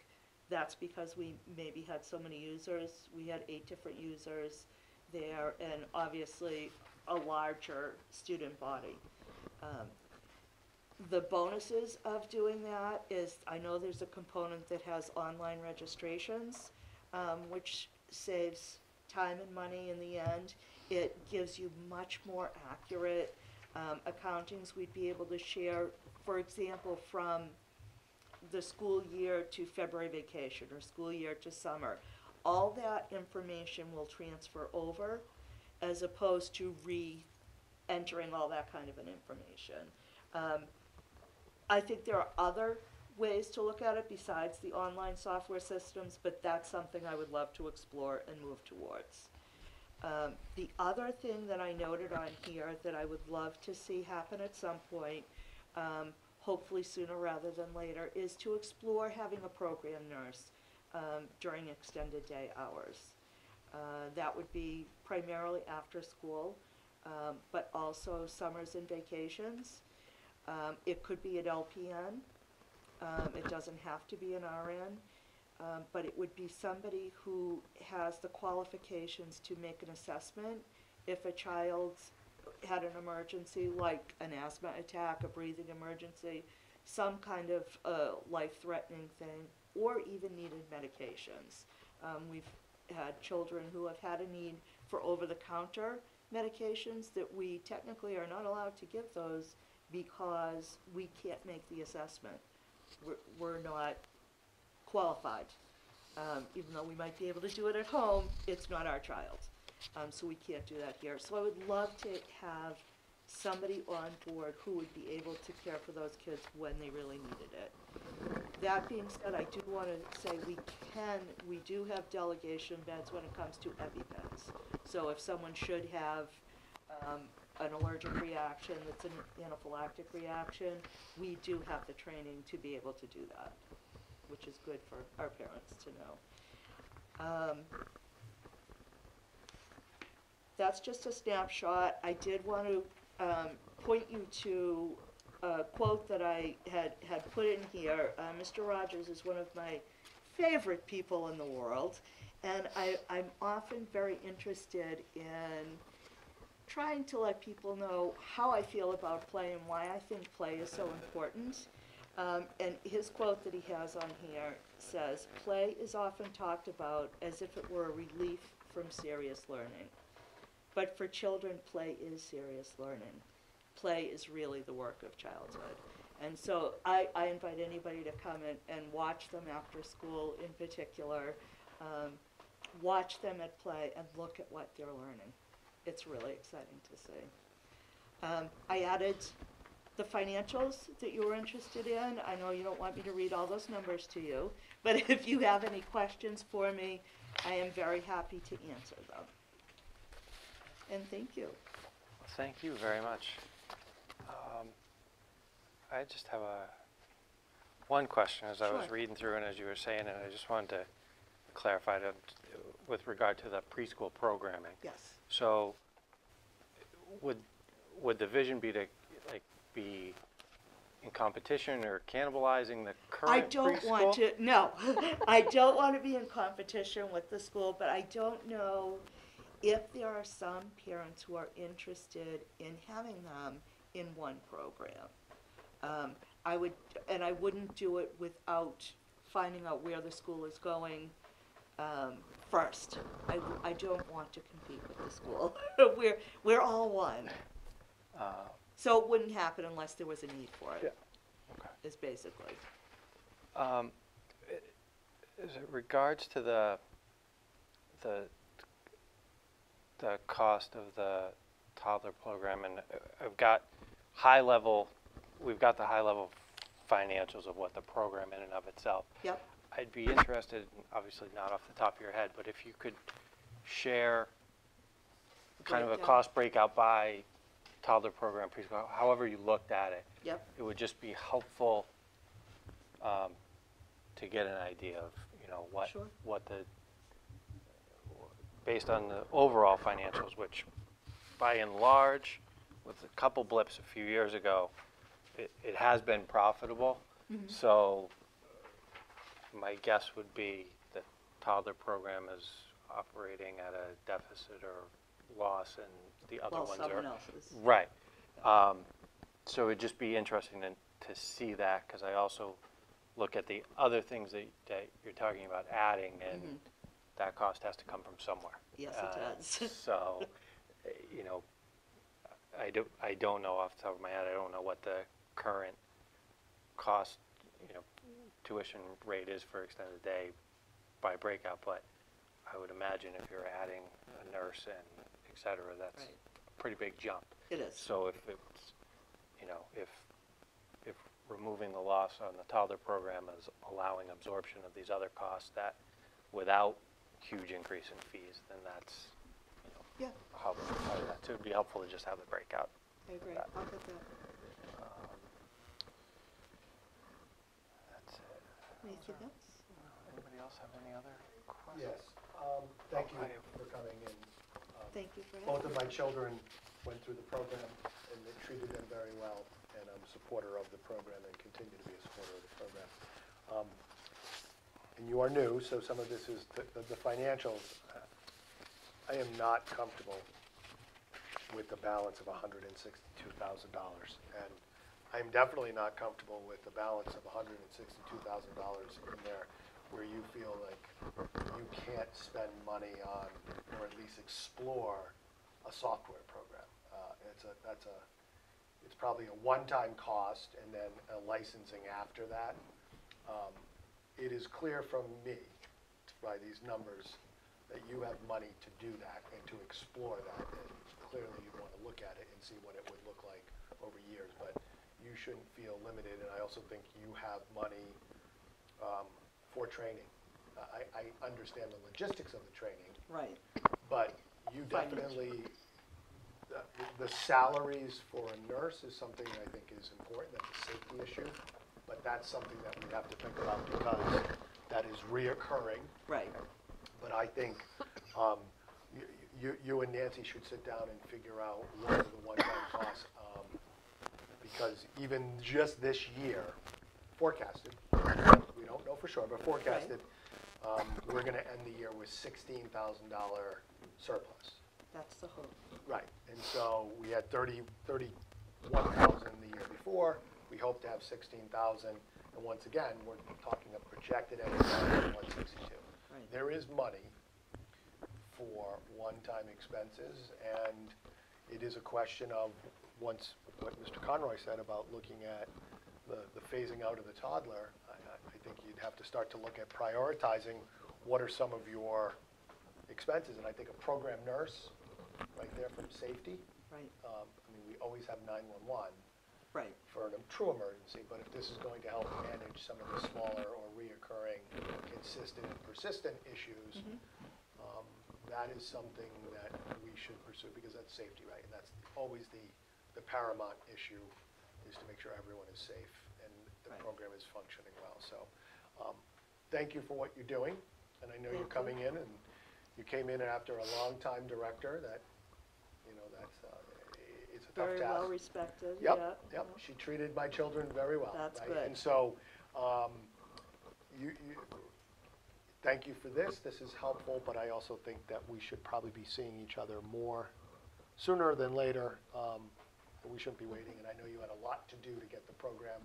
that's because we maybe had so many users. We had 8 different users there, and obviously a larger student body. The bonuses of doing that is, I know there's a component that has online registrations, which saves time and money in the end. It gives you much more accurate accountings we'd be able to share, for example, from the school year to February vacation or school year to summer. All that information will transfer over as opposed to re-entering all that kind of an information. I think there are other ways to look at it besides the online software systems, but that's something I would love to explore and move towards. The other thing that I noted on here that I would love to see happen at some point, hopefully sooner rather than later, is to explore having a program nurse during extended day hours. That would be primarily after school, but also summers and vacations. It could be an LPN. It doesn't have to be an RN, but it would be somebody who has the qualifications to make an assessment if a child had an emergency, like an asthma attack, a breathing emergency, some kind of life-threatening thing, or even needed medications. We've had children who have had a need for over-the-counter medications that we technically are not allowed to give those because we can't make the assessment. We're not qualified. Even though we might be able to do it at home, it's not our child. So we can't do that here. So I would love to have somebody on board who would be able to care for those kids when they really needed it. That being said, I do want to say we do have delegation beds when it comes to EpiPens. So if someone should have an allergic reaction that's an anaphylactic reaction, we do have the training to be able to do that, which is good for our parents to know. That's just a snapshot. I did want to point you to a quote that I had put in here. Mr. Rogers is one of my favorite people in the world, and I'm often very interested in trying to let people know how I feel about play and why I think play is so important. And his quote that he has on here says, "Play is often talked about as if it were a relief from serious learning. But for children, play is serious learning. Play is really the work of childhood." And so I invite anybody to come and watch them after school in particular. Watch them at play and look at what they're learning. It's really exciting to see. I added the financials that you were interested in. I know you don't want me to read all those numbers to you, but if you have any questions for me, I am very happy to answer them. And thank you. Thank you very much. I just have one question as I was Sure. reading through and as you were saying it. I just wanted to clarify that with regard to the preschool programming. Yes. So would the vision be to be in competition or cannibalizing the current I don't preschool? want to, no, I don't want to be in competition with the school, but I don't know if there are some parents who are interested in having them in one program. I wouldn't do it without finding out where the school is going first. I don't want to compete with the school. We're all one. So it wouldn't happen unless there was a need for it. Yeah. Okay. Is basically. As it regards to the cost of the toddler program, and we've got the high level financials of what the program in and of itself. Yep. I'd be interested, obviously not off the top of your head, but if you could share kind of a Breakdown. cost breakout by toddler program, preschool, however you looked at it. Yep. It would just be helpful to get an idea of, Sure. what the, based on the overall financials, which by and large, with a couple blips a few years ago, it has been profitable. So my guess would be the toddler program is operating at a deficit or loss, and the other Well, ones someone are. else's. Right. So it'd just be interesting to see that, because I also look at the other things that you're talking about adding, and that cost has to come from somewhere. Yes, it does. So, I don't know off the top of my head, I don't know what the current cost, tuition rate is for extended day by breakout, but I would imagine if you're adding a nurse and et cetera, that's Right. a pretty big jump. It is. So if it's, if removing the loss on the toddler program is allowing absorption of these other costs that without huge increase in fees, then that's, Yeah, how that would be helpful to just have the breakout. I agree. that. I'll get that. That's it. Anything else? Anybody else have any other questions? Yes, thank you I have- for coming in. Thank you for Both having of my children went through the program, and they treated them very well, and I'm a supporter of the program and continue to be a supporter of the program. And you are new, so some of this is the financials. I am not comfortable with the balance of $162,000, and I'm definitely not comfortable with the balance of $162,000 in there where you feel like you can't spend money on, or at least explore, a software program. It's probably a one-time cost and then a licensing after that. It is clear from me, by these numbers, that you have money to do that and to explore that. And clearly you want to look at it and see what it would look like over years, but you shouldn't feel limited. And I also think you have money for training. I understand the logistics of the training, Right. but you definitely, the salaries for a nurse is something I think is important. That's a safety issue, but that's something that we have to think about because that is reoccurring. Right. But I think you and Nancy should sit down and figure out what are the one-time costs, because even just this year, forecasted, we don't know for sure, but forecasted, we're going to end the year with $16,000 surplus. That's the hope. Right, and so we had 31,000 the year before. We hope to have 16,000, and once again, we're talking a projected end of 162. Right. There is money for one-time expenses, and it is a question of, once what Mr. Conroy said about looking at the phasing out of the toddler, I think you'd have to start to look at prioritizing what are some of your expenses, and I think a program nurse, right there from safety. Right. We always have 911 Right. for a true emergency, but if this is going to help manage some of the smaller or reoccurring, consistent and persistent issues, that is something that we should pursue, because that's safety, right? And that's always the paramount issue, is to make sure everyone is safe and the Right. program is functioning well. So, thank you for what you're doing, and I know you're Thank you. coming in, and you came in after a long-time director that, it's a tough task. Very well respected. Yep, Yeah. yep, she treated my children very well. That's right? good. And so, thank you for this, is helpful, but I also think that we should probably be seeing each other more sooner than later. We shouldn't be waiting, and I know you had a lot to do to get the program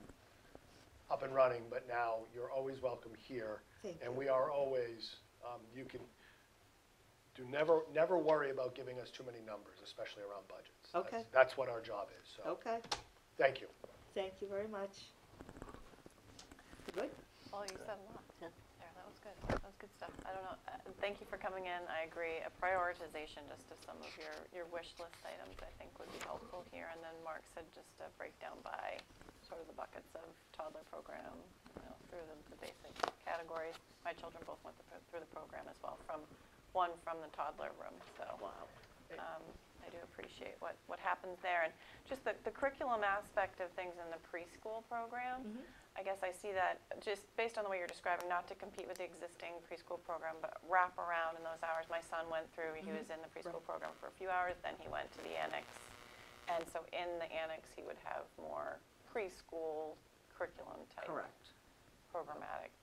up and running, but now you're always welcome here. Thank And you. we are always, you can, never worry about giving us too many numbers, especially around budgets. Okay. That's what our job is, so. Okay. Thank you. Thank you very much. Good? Well, you said a lot there. That was good. That was good stuff. I don't know. Thank you for coming in. I agree. A prioritization just of some of your wish list items I think would be helpful here. And then Mark said just a breakdown by sort of the buckets of toddler program, through the basic categories. My children both went through the program as well, from the toddler room. So Wow. I do appreciate what happens there. And just the curriculum aspect of things in the preschool program, I guess I see that just based on the way you're describing, not to compete with the existing preschool program, but wrap around in those hours. My son went through, he was in the preschool program for a few hours, then he went to the annex. And so in the annex, he would have more preschool curriculum type. Correct. Programmatic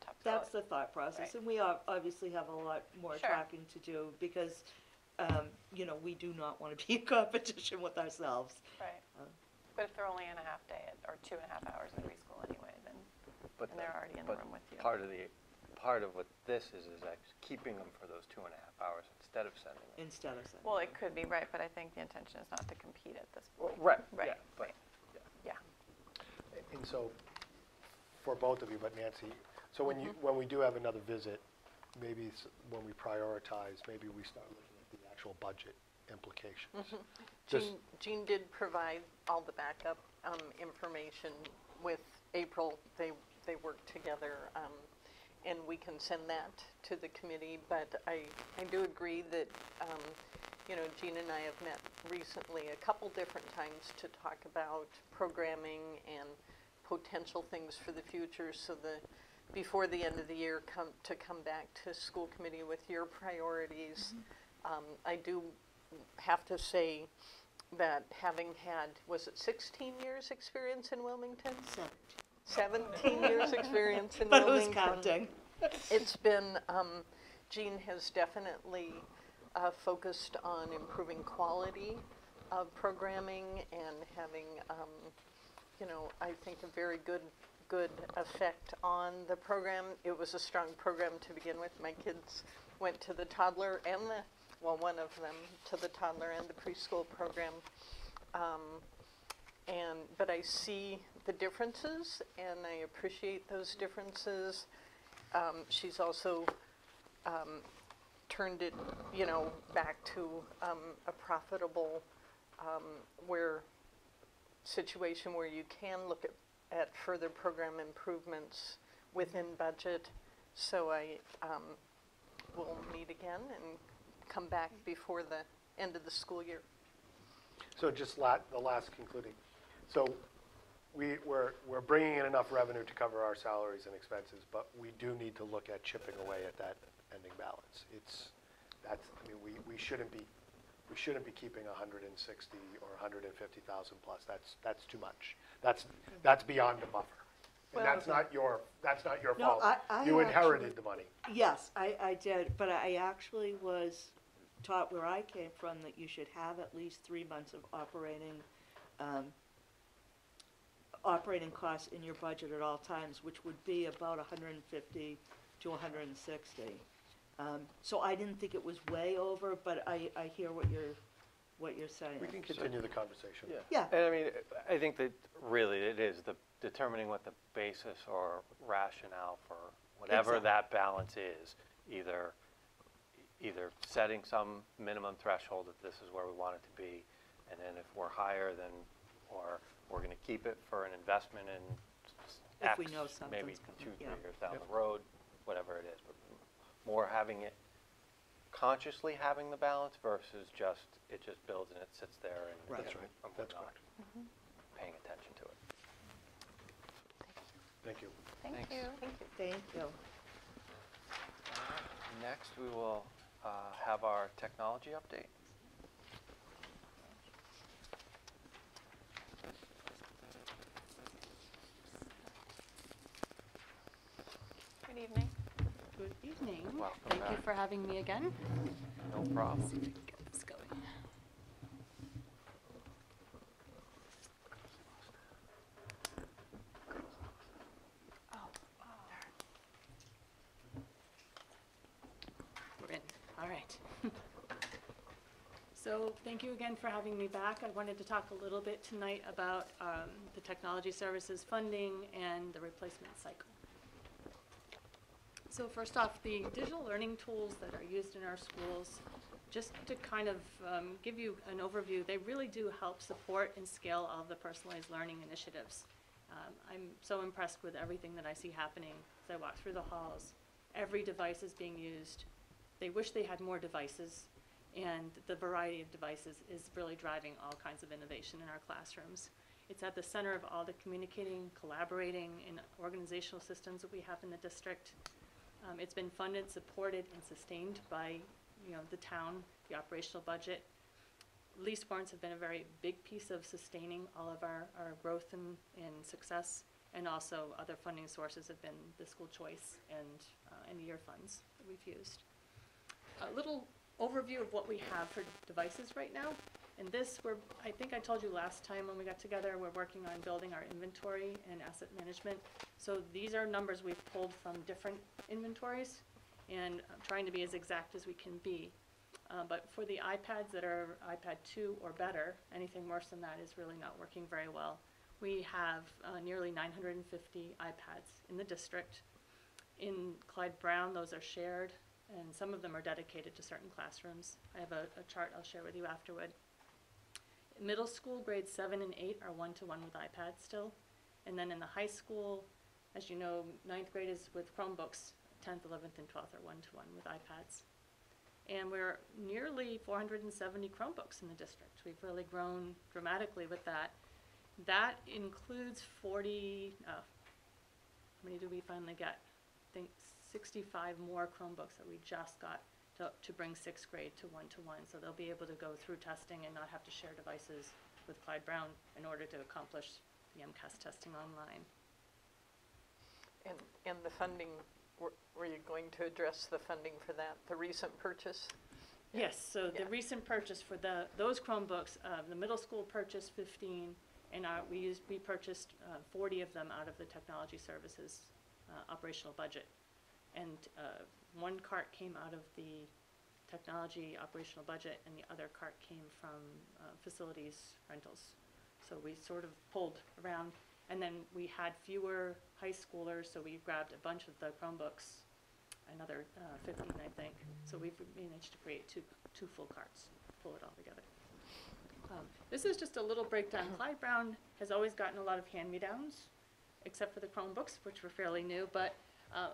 type. That's the thought process, Right. and we obviously have a lot more Sure. tracking to do, because, you know, we do not want to be in competition with ourselves. Right. But if they're only in a half day or 2.5 hours in preschool anyway, then But and they're already in the but room with you. part of what this is actually keeping them for those 2.5 hours instead of sending them. Instead of saying. Well, it could be right, but I think the intention is not to compete at this Well, point. right, Right. yeah, but, Yeah. And so, for both of you, but Nancy, so when we do have another visit, maybe when we prioritize, maybe we start looking at the actual budget implications. Just- Jean did provide all the backup information with April. They worked together, and we can send that to the committee. But I do agree that, you know, Jean and I have met recently a couple different times to talk about programming and potential things for the future, so that before the end of the year come back to school committee with your priorities. I do have to say that having had, was it 16 years experience in Wilmington? 17 years experience in But Wilmington. who's counting? It's been, Jean has definitely focused on improving quality of programming and having, you know, I think a very good effect on the program. It was a strong program to begin with. My kids went to the toddler and one of them to the toddler and the preschool program. But I see the differences, and I appreciate those differences. She's also turned it, you know, back to a profitable situation where you can look at further program improvements within budget. So I will meet again and come back before the end of the school year. So just the last concluding. So we're bringing in enough revenue to cover our salaries and expenses, but we do need to look at chipping away at that ending balance. We shouldn't be keeping 160 or 150,000 plus. That's too much. That's beyond the buffer. And Well, that's not your No, fault. I You inherited actually- the money. Yes, I did, but I actually was taught where I came from that you should have at least 3 months of operating costs in your budget at all times, which would be about 150 to 160. So I didn't think it was way over, but I hear what you're saying. We can continue the conversation. Yeah. And I mean, I think that really it is determining what the basis or rationale for whatever Exactly. that balance is, either setting some minimum threshold that this is where we want it to be, and then if we're higher, then, or we're going to keep it for an investment in If we X, know something's maybe coming, 2-3 yeah. years down Yep. the road, whatever it is, but more having it, consciously having the balance versus it just builds and it sits there and Right. That's right. we're That's not correct. paying attention to it. Thank you. Thank Thanks. you. Thank you. Next, we will have our technology update. Good evening. Good evening. Welcome Thank you back. for having me again. No problem. See if we can get this going. We're in. All right. So thank you again for having me back. I wanted to talk a little bit tonight about the technology services funding and the replacement cycle. So first off, the digital learning tools that are used in our schools, just to kind of give you an overview, they really do help support and scale all of the personalized learning initiatives. I'm so impressed with everything that I see happening as I walk through the halls. Every device is being used. They wish they had more devices, and the variety of devices is really driving all kinds of innovation in our classrooms. It's at the center of all the communicating, collaborating, and organizational systems that we have in the district. It's been funded, supported, and sustained by, the town, the operational budget. Lease warrants have been a very big piece of sustaining all of our growth and success, and also other funding sources have been the school choice and end-of-year funds that we've used. A little overview of what we have for devices right now. And this, I think I told you last time when we got together, we're working on building our inventory and asset management. So these are numbers we've pulled from different inventories, and I'm trying to be as exact as we can be. But for the iPads that are iPad 2 or better, anything worse than that is really not working very well. We have nearly 950 iPads in the district. In Clyde Brown, those are shared, and some of them are dedicated to certain classrooms. I have a chart I'll share with you afterward. Middle school, grades 7 and 8 are one-to-one with iPads still. And then in the high school, as you know, 9th grade is with Chromebooks, 10th, 11th, and 12th are one-to-one with iPads. And we're nearly 470 Chromebooks in the district. We've really grown dramatically with that. That includes 40, how many do we finally get? I think 65 more Chromebooks that we just got to bring 6th grade to one-to-one. So they'll be able to go through testing and not have to share devices with Clyde Brown in order to accomplish the MCAS testing online. And the funding, were you going to address the funding for that, the recent purchase? Yes, so the recent purchase for those Chromebooks, the middle school purchased 15, and we purchased 40 of them out of the technology services operational budget. And one cart came out of the technology operational budget, and the other cart came from facilities rentals. So we sort of pulled around, and then we had fewer high schoolers, so we grabbed a bunch of the Chromebooks, another 15, I think. So we've managed to create two full carts, pull it all together. This is just a little breakdown. Clyde Brown has always gotten a lot of hand-me-downs, except for the Chromebooks, which were fairly new, but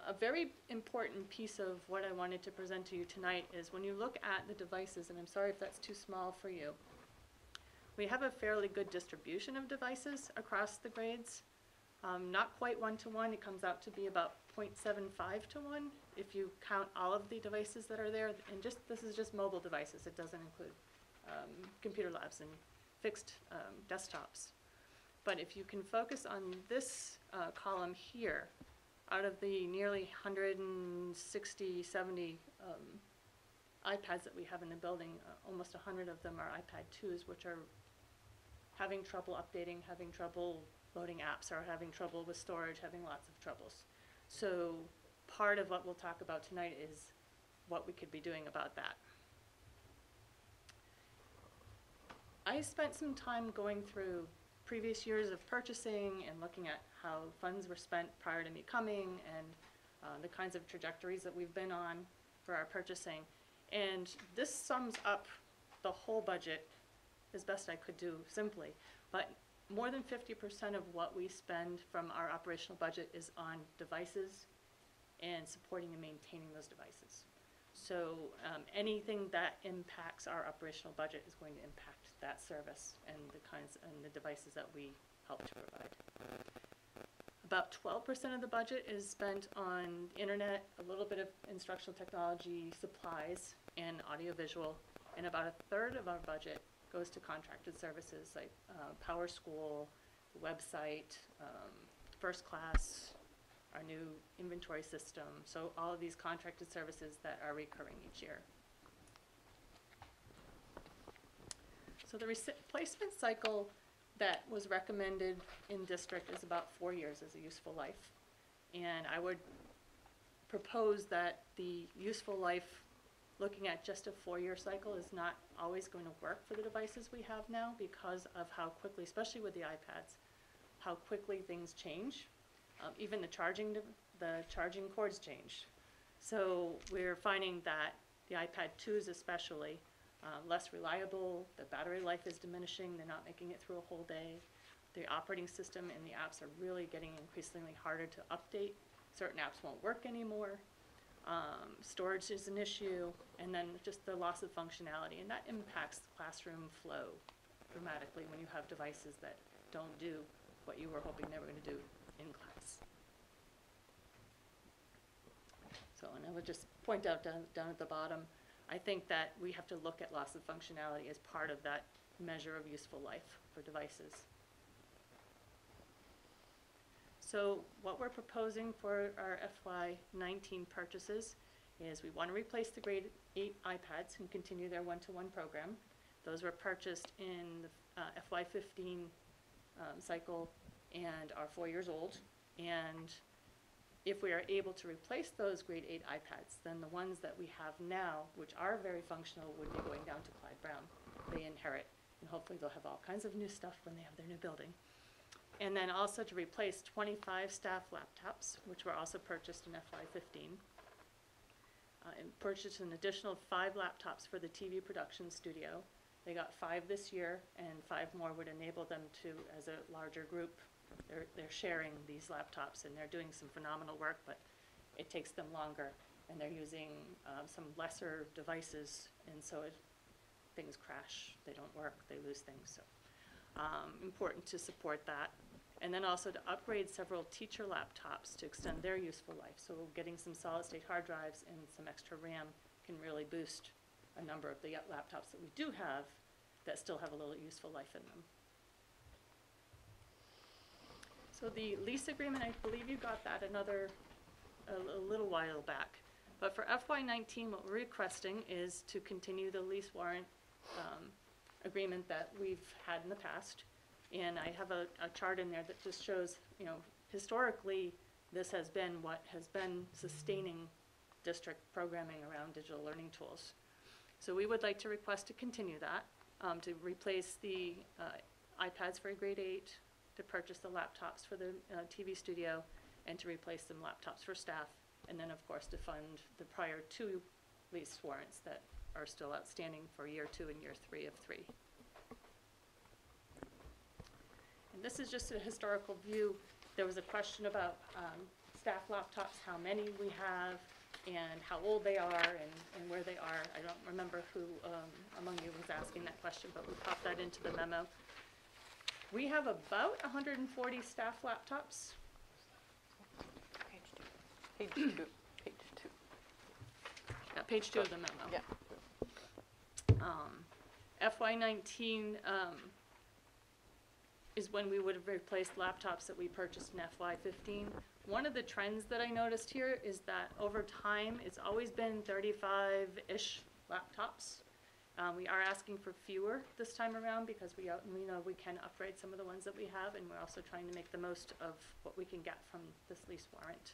a very important piece of what I wanted to present to you tonight is when you look at the devices, and I'm sorry if that's too small for you, we have a fairly good distribution of devices across the grades. Not quite one-to-one, it comes out to be about 0.75 to 1 if you count all of the devices that are there, and this is just mobile devices, it doesn't include computer labs and fixed desktops. But if you can focus on this column here, out of the nearly 160, 70 iPads that we have in the building, almost 100 of them are iPad 2s, which are having trouble updating, having trouble loading apps, or having trouble with storage, having lots of troubles. So part of what we'll talk about tonight is what we could be doing about that. I spent some time going through previous years of purchasing and looking at how funds were spent prior to me coming, and the kinds of trajectories that we've been on for our purchasing. And this sums up the whole budget as best I could do simply. But more than 50% of what we spend from our operational budget is on devices and supporting and maintaining those devices. So anything that impacts our operational budget is going to impact that service and the devices that we help to provide. About 12% of the budget is spent on internet, a little bit of instructional technology, supplies, and audiovisual, and about 1/3 of our budget goes to contracted services like Power School, the website, First Class, our new inventory system, so all of these contracted services that are recurring each year. So the replacement cycle that was recommended in district is about 4 years as a useful life. And I would propose that the useful life, looking at just a 4-year cycle, is not always going to work for the devices we have now because of how quickly, especially with the iPads, how quickly things change. Even the charging cords change. So we're finding that the iPad 2s especially, less reliable, the battery life is diminishing, they're not making it through a whole day. The operating system and the apps are really getting increasingly harder to update. Certain apps won't work anymore. Storage is an issue, and then just the loss of functionality, and that impacts the classroom flow dramatically when you have devices that don't do what you were hoping they were going to do in class. So, and I would just point out down at the bottom, I think that we have to look at loss of functionality as part of that measure of useful life for devices. So what we're proposing for our FY19 purchases is we want to replace the grade 8 iPads and continue their one-to-one program. Those were purchased in the FY15 cycle and are 4 years old. And if we are able to replace those grade 8 iPads, then the ones that we have now, which are very functional, would be going down to Clyde Brown. They inherit, and hopefully they'll have all kinds of new stuff when they have their new building. And then also to replace 25 staff laptops, which were also purchased in FY15. And purchased an additional 5 laptops for the TV production studio. They got 5 this year, and 5 more would enable them to, as a larger group, they're sharing these laptops, and they're doing some phenomenal work, but it takes them longer, and they're using some lesser devices, and so things crash, they don't work, they lose things. So important to support that. And then also to upgrade several teacher laptops to extend their useful life. So getting some solid-state hard drives and some extra RAM can really boost a number of the laptops that we do have that still have a little useful life in them. So the lease agreement, I believe you got that a little while back. But for FY19, what we're requesting is to continue the lease warrant agreement that we've had in the past. And I have a chart in there that just shows, historically, this has been what has been sustaining district programming around digital learning tools. So we would like to request to continue that, to replace the iPads for grade 8, to purchase the laptops for the TV studio, and to replace some laptops for staff, and then of course to fund the prior 2 lease warrants that are still outstanding for year 2 and year 3 of 3. And this is just a historical view. There was a question about staff laptops, how many we have, and how old they are, and where they are. I don't remember who among you was asking that question, but we popped that into the memo. We have about 140 staff laptops. Page 2. Yeah, page 2 of the memo. Yeah. FY19 is when we would have replaced laptops that we purchased in FY15. One of the trends that I noticed here is that over time, it's always been 35-ish laptops. We are asking for fewer this time around because we know we can upgrade some of the ones that we have, and we're also trying to make the most of what we can get from this lease warrant.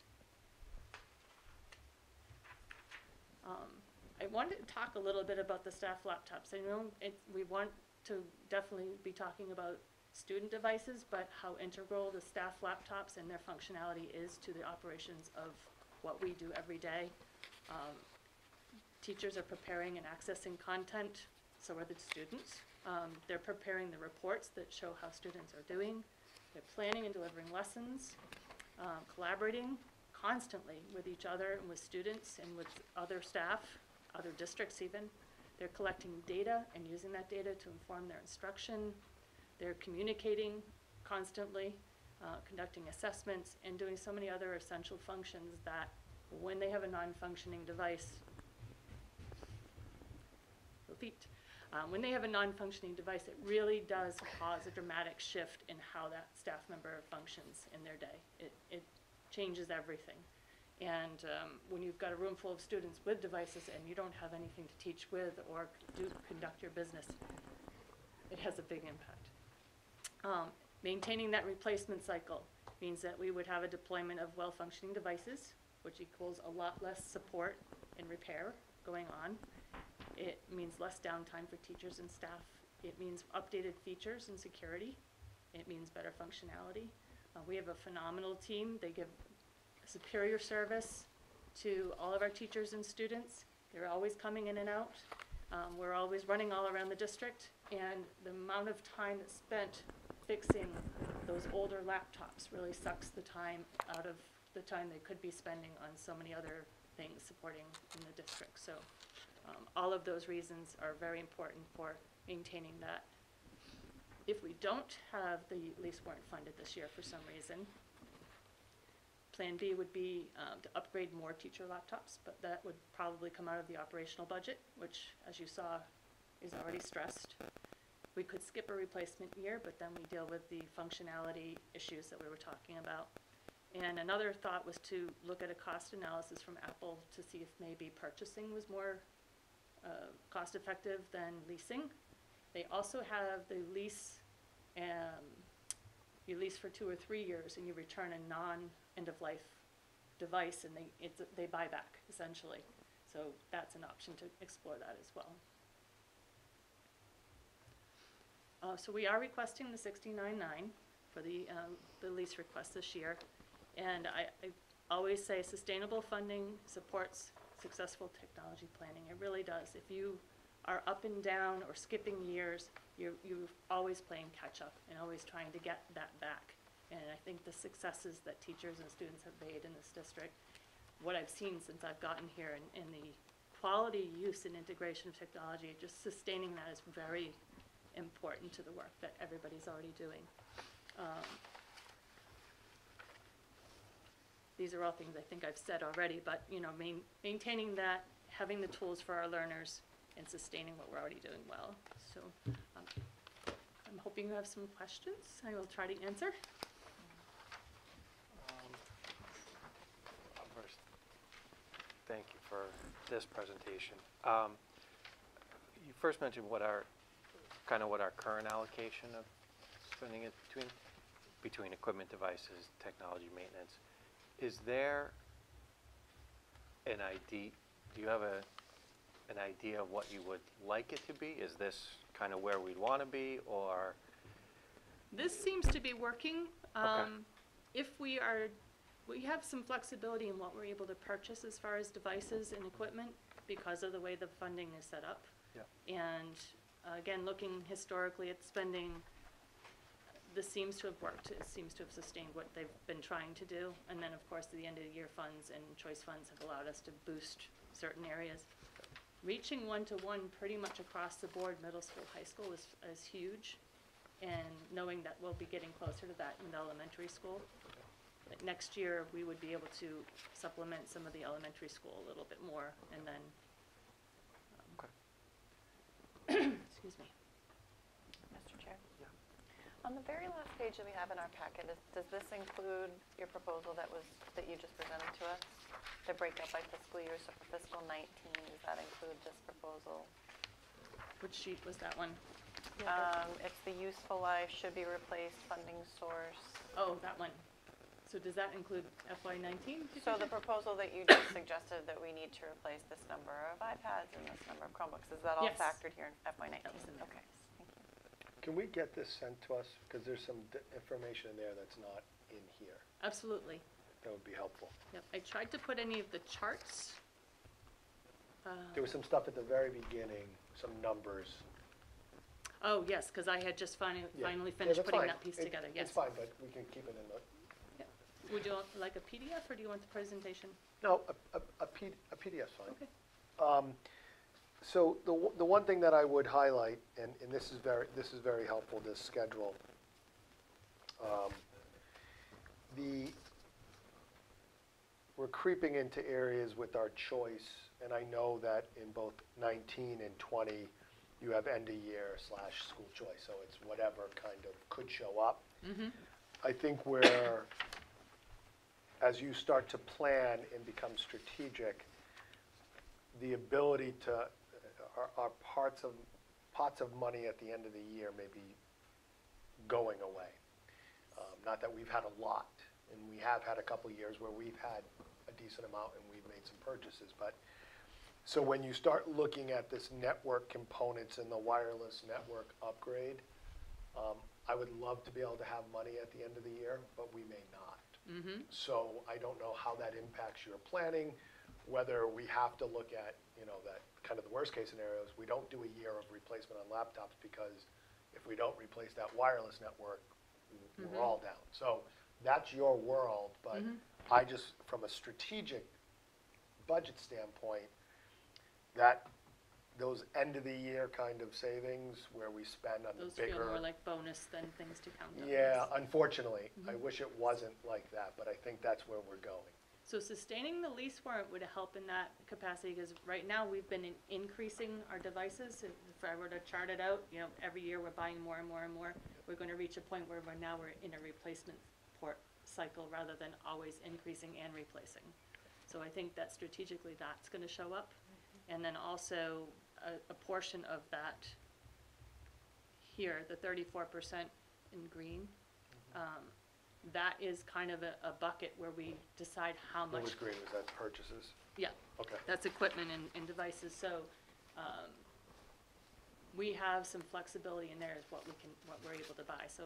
I wanted to talk a little bit about the staff laptops. I know we want to definitely be talking about student devices, but how integral the staff laptops and their functionality is to the operations of what we do every day. Teachers are preparing and accessing content, so are the students. They're preparing the reports that show how students are doing. They're planning and delivering lessons, collaborating constantly with each other and with students and with other staff, other districts even. They're collecting data and using that data to inform their instruction. They're communicating constantly, conducting assessments, and doing so many other essential functions that when they have a non-functioning device, when they have a non-functioning device, it really does cause a dramatic shift in how that staff member functions in their day. It changes everything. And when you've got a room full of students with devices and you don't have anything to teach with or conduct your business, it has a big impact. Maintaining that replacement cycle means that we would have a deployment of well-functioning devices, which equals a lot less support and repair going on. It means less downtime for teachers and staff. It means updated features and security. It means better functionality. We have a phenomenal team. They give superior service to all of our teachers and students. They're always coming in and out. We're always running all around the district, and the amount of time that's spent fixing those older laptops really sucks the time out of the time they could be spending on so many other things supporting in the district. So all of those reasons are very important for maintaining that If we don't have the lease warrant funded this year for some reason, Plan B would be to upgrade more teacher laptops, but that would probably come out of the operational budget, which, as you saw, is already stressed. We could skip a replacement year, but then we deal with the functionality issues that we were talking about. And another thought was to look at a cost analysis from Apple to see if maybe purchasing was more cost-effective than leasing. They also have the lease, you lease for 2 or 3 years and you return a non-end-of-life device and they buy back, essentially. So that's an option to explore that as well. So we are requesting the $69,900 for the lease request this year. And I always say sustainable funding supports successful technology planning. It really does. If you are up and down or skipping years, you're always playing catch up and always trying to get that back. And I think the successes that teachers and students have made in this district, what I've seen since I've gotten here and the quality use and integration of technology, just sustaining that is very important to the work that everybody's already doing. These are all things I think I've said already, but you know, maintaining that, having the tools for our learners, and sustaining what we're already doing well. So I'm hoping you have some questions. I will try to answer. First, thank you for this presentation. You first mentioned what our current allocation of spending is between equipment, devices, technology, maintenance. Is there an idea? Do you have an idea of what you would like it to be? Is this kind of where we'd want to be, or? This seems to be working. Okay. If we have some flexibility in what we're able to purchase as far as devices and equipment because of the way the funding is set up. Yeah. And again, looking historically at spending, this seems to have worked. It seems to have sustained what they've been trying to do. And then, of course, the end of the year funds and choice funds have allowed us to boost certain areas. Reaching one-to-one pretty much across the board, middle school, high school, is huge. And knowing that we'll be getting closer to that in elementary school. Like next year, we would be able to supplement some of the elementary school a little bit more, and then, excuse me. Mr. Chair? On the very last page that we have in our packet, does this include your proposal that you just presented to us? The breakup by fiscal year, so for fiscal 19, does that include this proposal? Which sheet was that one? It's the useful life should be replaced funding source. Oh, that one. So does that include FY19? So the proposal that you just suggested that we need to replace this number of iPads and this number of Chromebooks, is that all Yes. factored here in FY19? That was in there. Okay, thank you. Can we get this sent to us? Because there's some information in there that's not in here. Absolutely. That would be helpful. Yep. I tried to put any of the charts. There was some stuff at the very beginning, some numbers. Oh, yes, because I had just finally Yeah. finished that's putting fine. that piece together, yes. It's fine, but we can keep it in the, Yep. Would you like a PDF, or do you want the presentation? no, a PDF's fine. Okay. So the one thing that I would highlight, and this is very helpful, this schedule. We're creeping into areas with our choice, and I know that in both 19 and 20, you have end of year / school choice, so it's whatever kind of could show up. Mm-hmm. I think where, as you start to plan and become strategic, the ability to, our pots of money at the end of the year may be going away. Not that we've had a lot, and we have had a couple of years where we've had a decent amount and we've made some purchases, but so when you start looking at this network components and the wireless network upgrade, I would love to be able to have money at the end of the year, but we may not. Mm-hmm. So I don't know how that impacts your planning, whether we have to look at, that kind of the worst case scenarios, we don't do a year of replacement on laptops, because if we don't replace that wireless network, we're all down. So that's your world, but I just, from a strategic budget standpoint, that those end of the year kind of savings where we spend on the Those bigger. feel more like bonus than things to count on. Yeah, unfortunately, I wish it wasn't like that, but I think that's where we're going. So sustaining the lease warrant would help in that capacity, because right now we've been increasing our devices. If I were to chart it out, you know, every year we're buying more and more and more. We're going to reach a point where we're in a replacement port cycle rather than always increasing and replacing. So I think that strategically that's going to show up. And then also a portion of that here, the 34% in green, that is kind of a bucket where we decide how What much. was green, was that purchases? Yeah, Okay. that's equipment and devices, so, we have some flexibility in there is what we're able to buy. So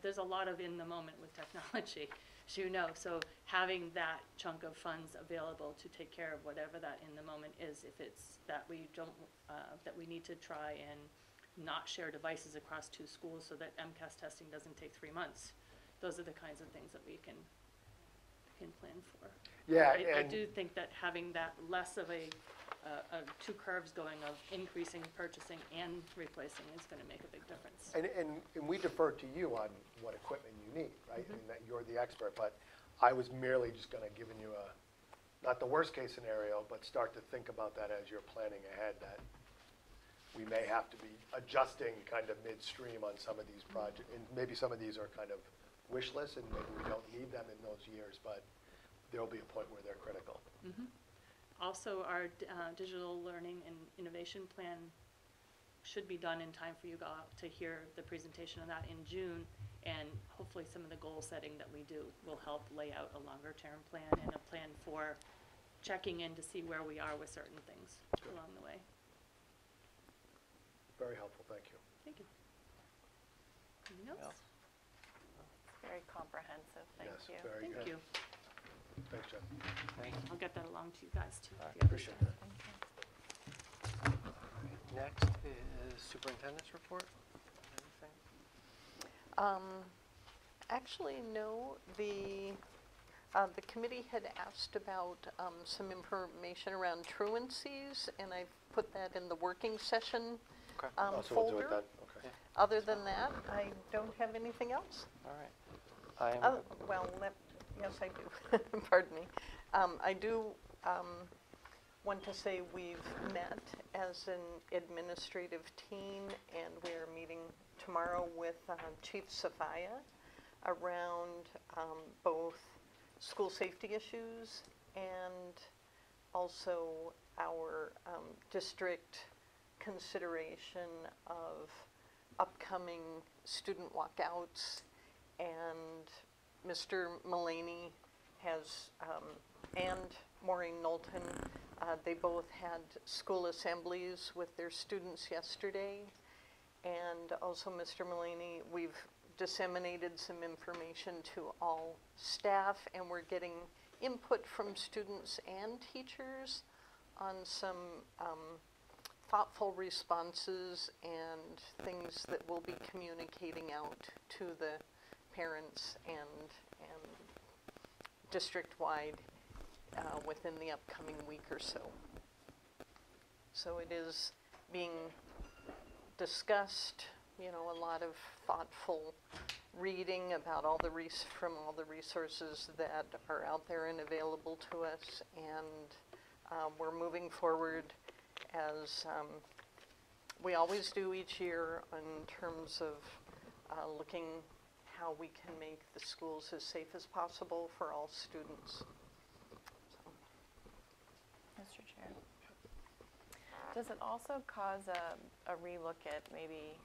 there's a lot of in the moment with technology, as you know, so having that chunk of funds available to take care of whatever that in the moment is, if it's that we don't, that we need to try and not share devices across 2 schools so that MCAS testing doesn't take 3 months. Those are the kinds of things that we can plan for. Yeah, I and do think that having that less of a 2 curves going of increasing, purchasing, and replacing is going to make a big difference. And we defer to you on what equipment you need, right? I mean, that you're the expert, but I was merely just gonna giving you not the worst case scenario, but start to think about that as you're planning ahead, that we may have to be adjusting kind of midstream on some of these projects. And maybe some of these are kind of wish lists, and maybe we don't need them in those years, but there'll be a point where they're critical. Also, our digital learning and innovation plan should be done in time for you to hear the presentation of that in June, and hopefully some of the goal setting that we do will help lay out a longer term plan and a plan for checking in to see where we are with certain things along the way. Very helpful, thank you. Thank you. Anything else? Very comprehensive, thank Yes, you. very good. Thank you. Thanks, Jen. I'll get that along to you guys too. All if right, you have appreciate stuff. that. Next is superintendent's report. Anything? Actually, no, the committee had asked about some information around truancies, and I've put that in the working session Okay. So we'll do it folder. then, okay. Other than that, I don't have anything else. All right. I am. Oh, well, yes, I do. Pardon me. I do want to say we've met as an administrative team, and we're meeting tomorrow with Chief Sophia around both school safety issues and also our district consideration of upcoming student walkouts. And Mr. Mullaney has, and Maureen Knowlton, they both had school assemblies with their students yesterday. And also Mr. Mullaney, we've disseminated some information to all staff, and we're getting input from students and teachers on some thoughtful responses and things that we'll be communicating out to the parents and district-wide within the upcoming week or so. So it is being discussed, you know, a lot of thoughtful reading about all the from all the resources that are out there and available to us, and we're moving forward as we always do each year in terms of looking how we can make the schools as safe as possible for all students. Mr. Chair. Does it also cause a relook at maybe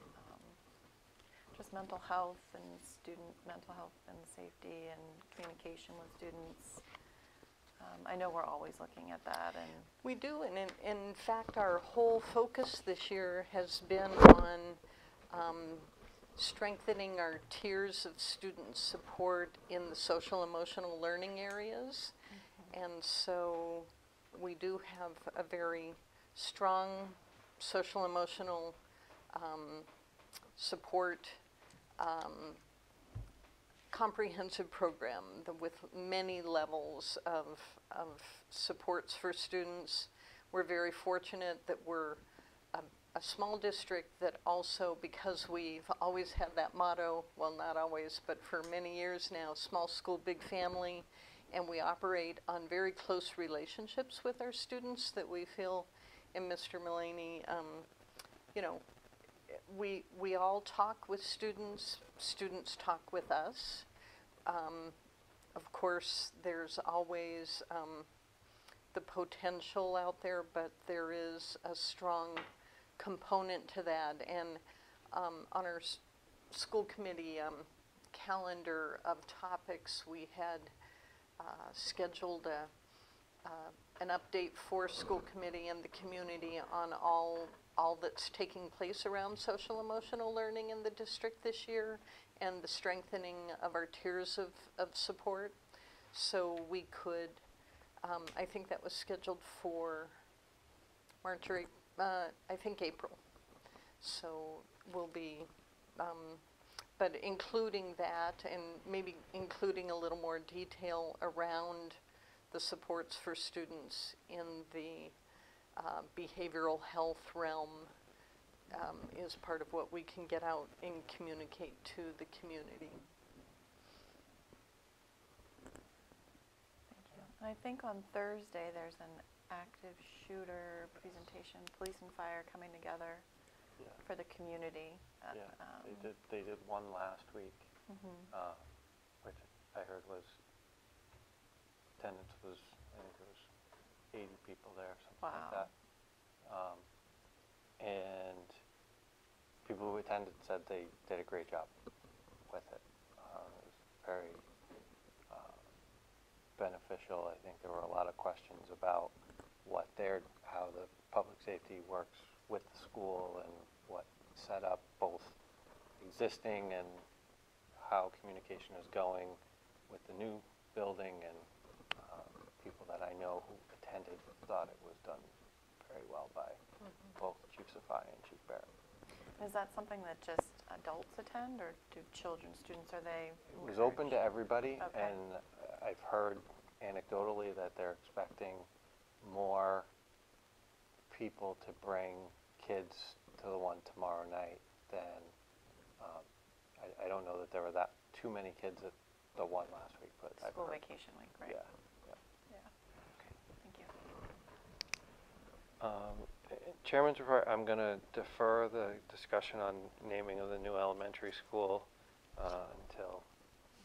just mental health and student mental health and safety and communication with students? I know we're always looking at that, and We do, and in fact, our whole focus this year has been on strengthening our tiers of student support in the social emotional learning areas. And so we do have a very strong social emotional support comprehensive program with many levels of supports for students. We're very fortunate that we're a small district that also, because we've always had that motto, well, not always, but for many years now, small school, big family, and we operate on very close relationships with our students that we feel, and Mr. Mullaney, you know, we all talk with students, students talk with us. Of course, there's always the potential out there, but there is a strong component to that. And on our school committee calendar of topics, we had scheduled an update for school committee and the community on all that's taking place around social emotional learning in the district this year, and the strengthening of our tiers of support. So we could, I think that was scheduled for March or I think April. So we'll be, but including that and maybe including a little more detail around the supports for students in the behavioral health realm is part of what we can get out and communicate to the community. Thank you. And I think on Thursday there's an active shooter presentation, police and fire coming together for the community. They did one last week, which I heard was attendance was, I think it was 80 people there, something like that. And people who attended said they did a great job with it. It was very beneficial. I think there were a lot of questions about how the public safety works with the school and what set up both existing and how communication is going with the new building, and people that I know who attended thought it was done very well by both Chief Safai and Chief Barrett. Is that something that just adults attend, or do children, students, are they? It was open to everybody, Okay. and I've heard anecdotally that they're expecting more people to bring kids to the one tomorrow night than, I don't know that there were too many kids at the one last week, but I've School heard. vacation week, right? Yeah. Okay, thank you. Chairman's report, I'm going to defer the discussion on naming of the new elementary school until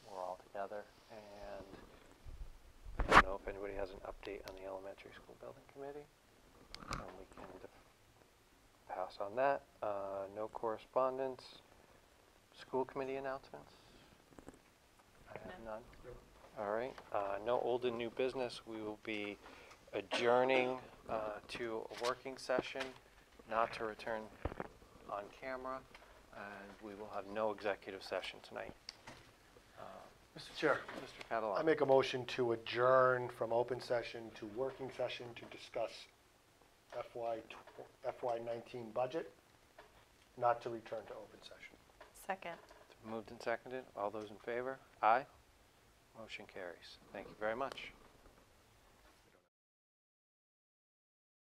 we're all together. And I don't know if anybody has an update on the elementary school building committee. And we can pass on that. No correspondence. School committee announcements? I have none. All right. No old and new business. We will be adjourning to a working session, not to return on camera, and we will have no executive session tonight. Mr. Chair, Mr. Catalano. I make a motion to adjourn from open session to working session to discuss FY19 budget, not to return to open session. Second. Moved and seconded. All those in favor? Aye. Motion carries. Thank you very much.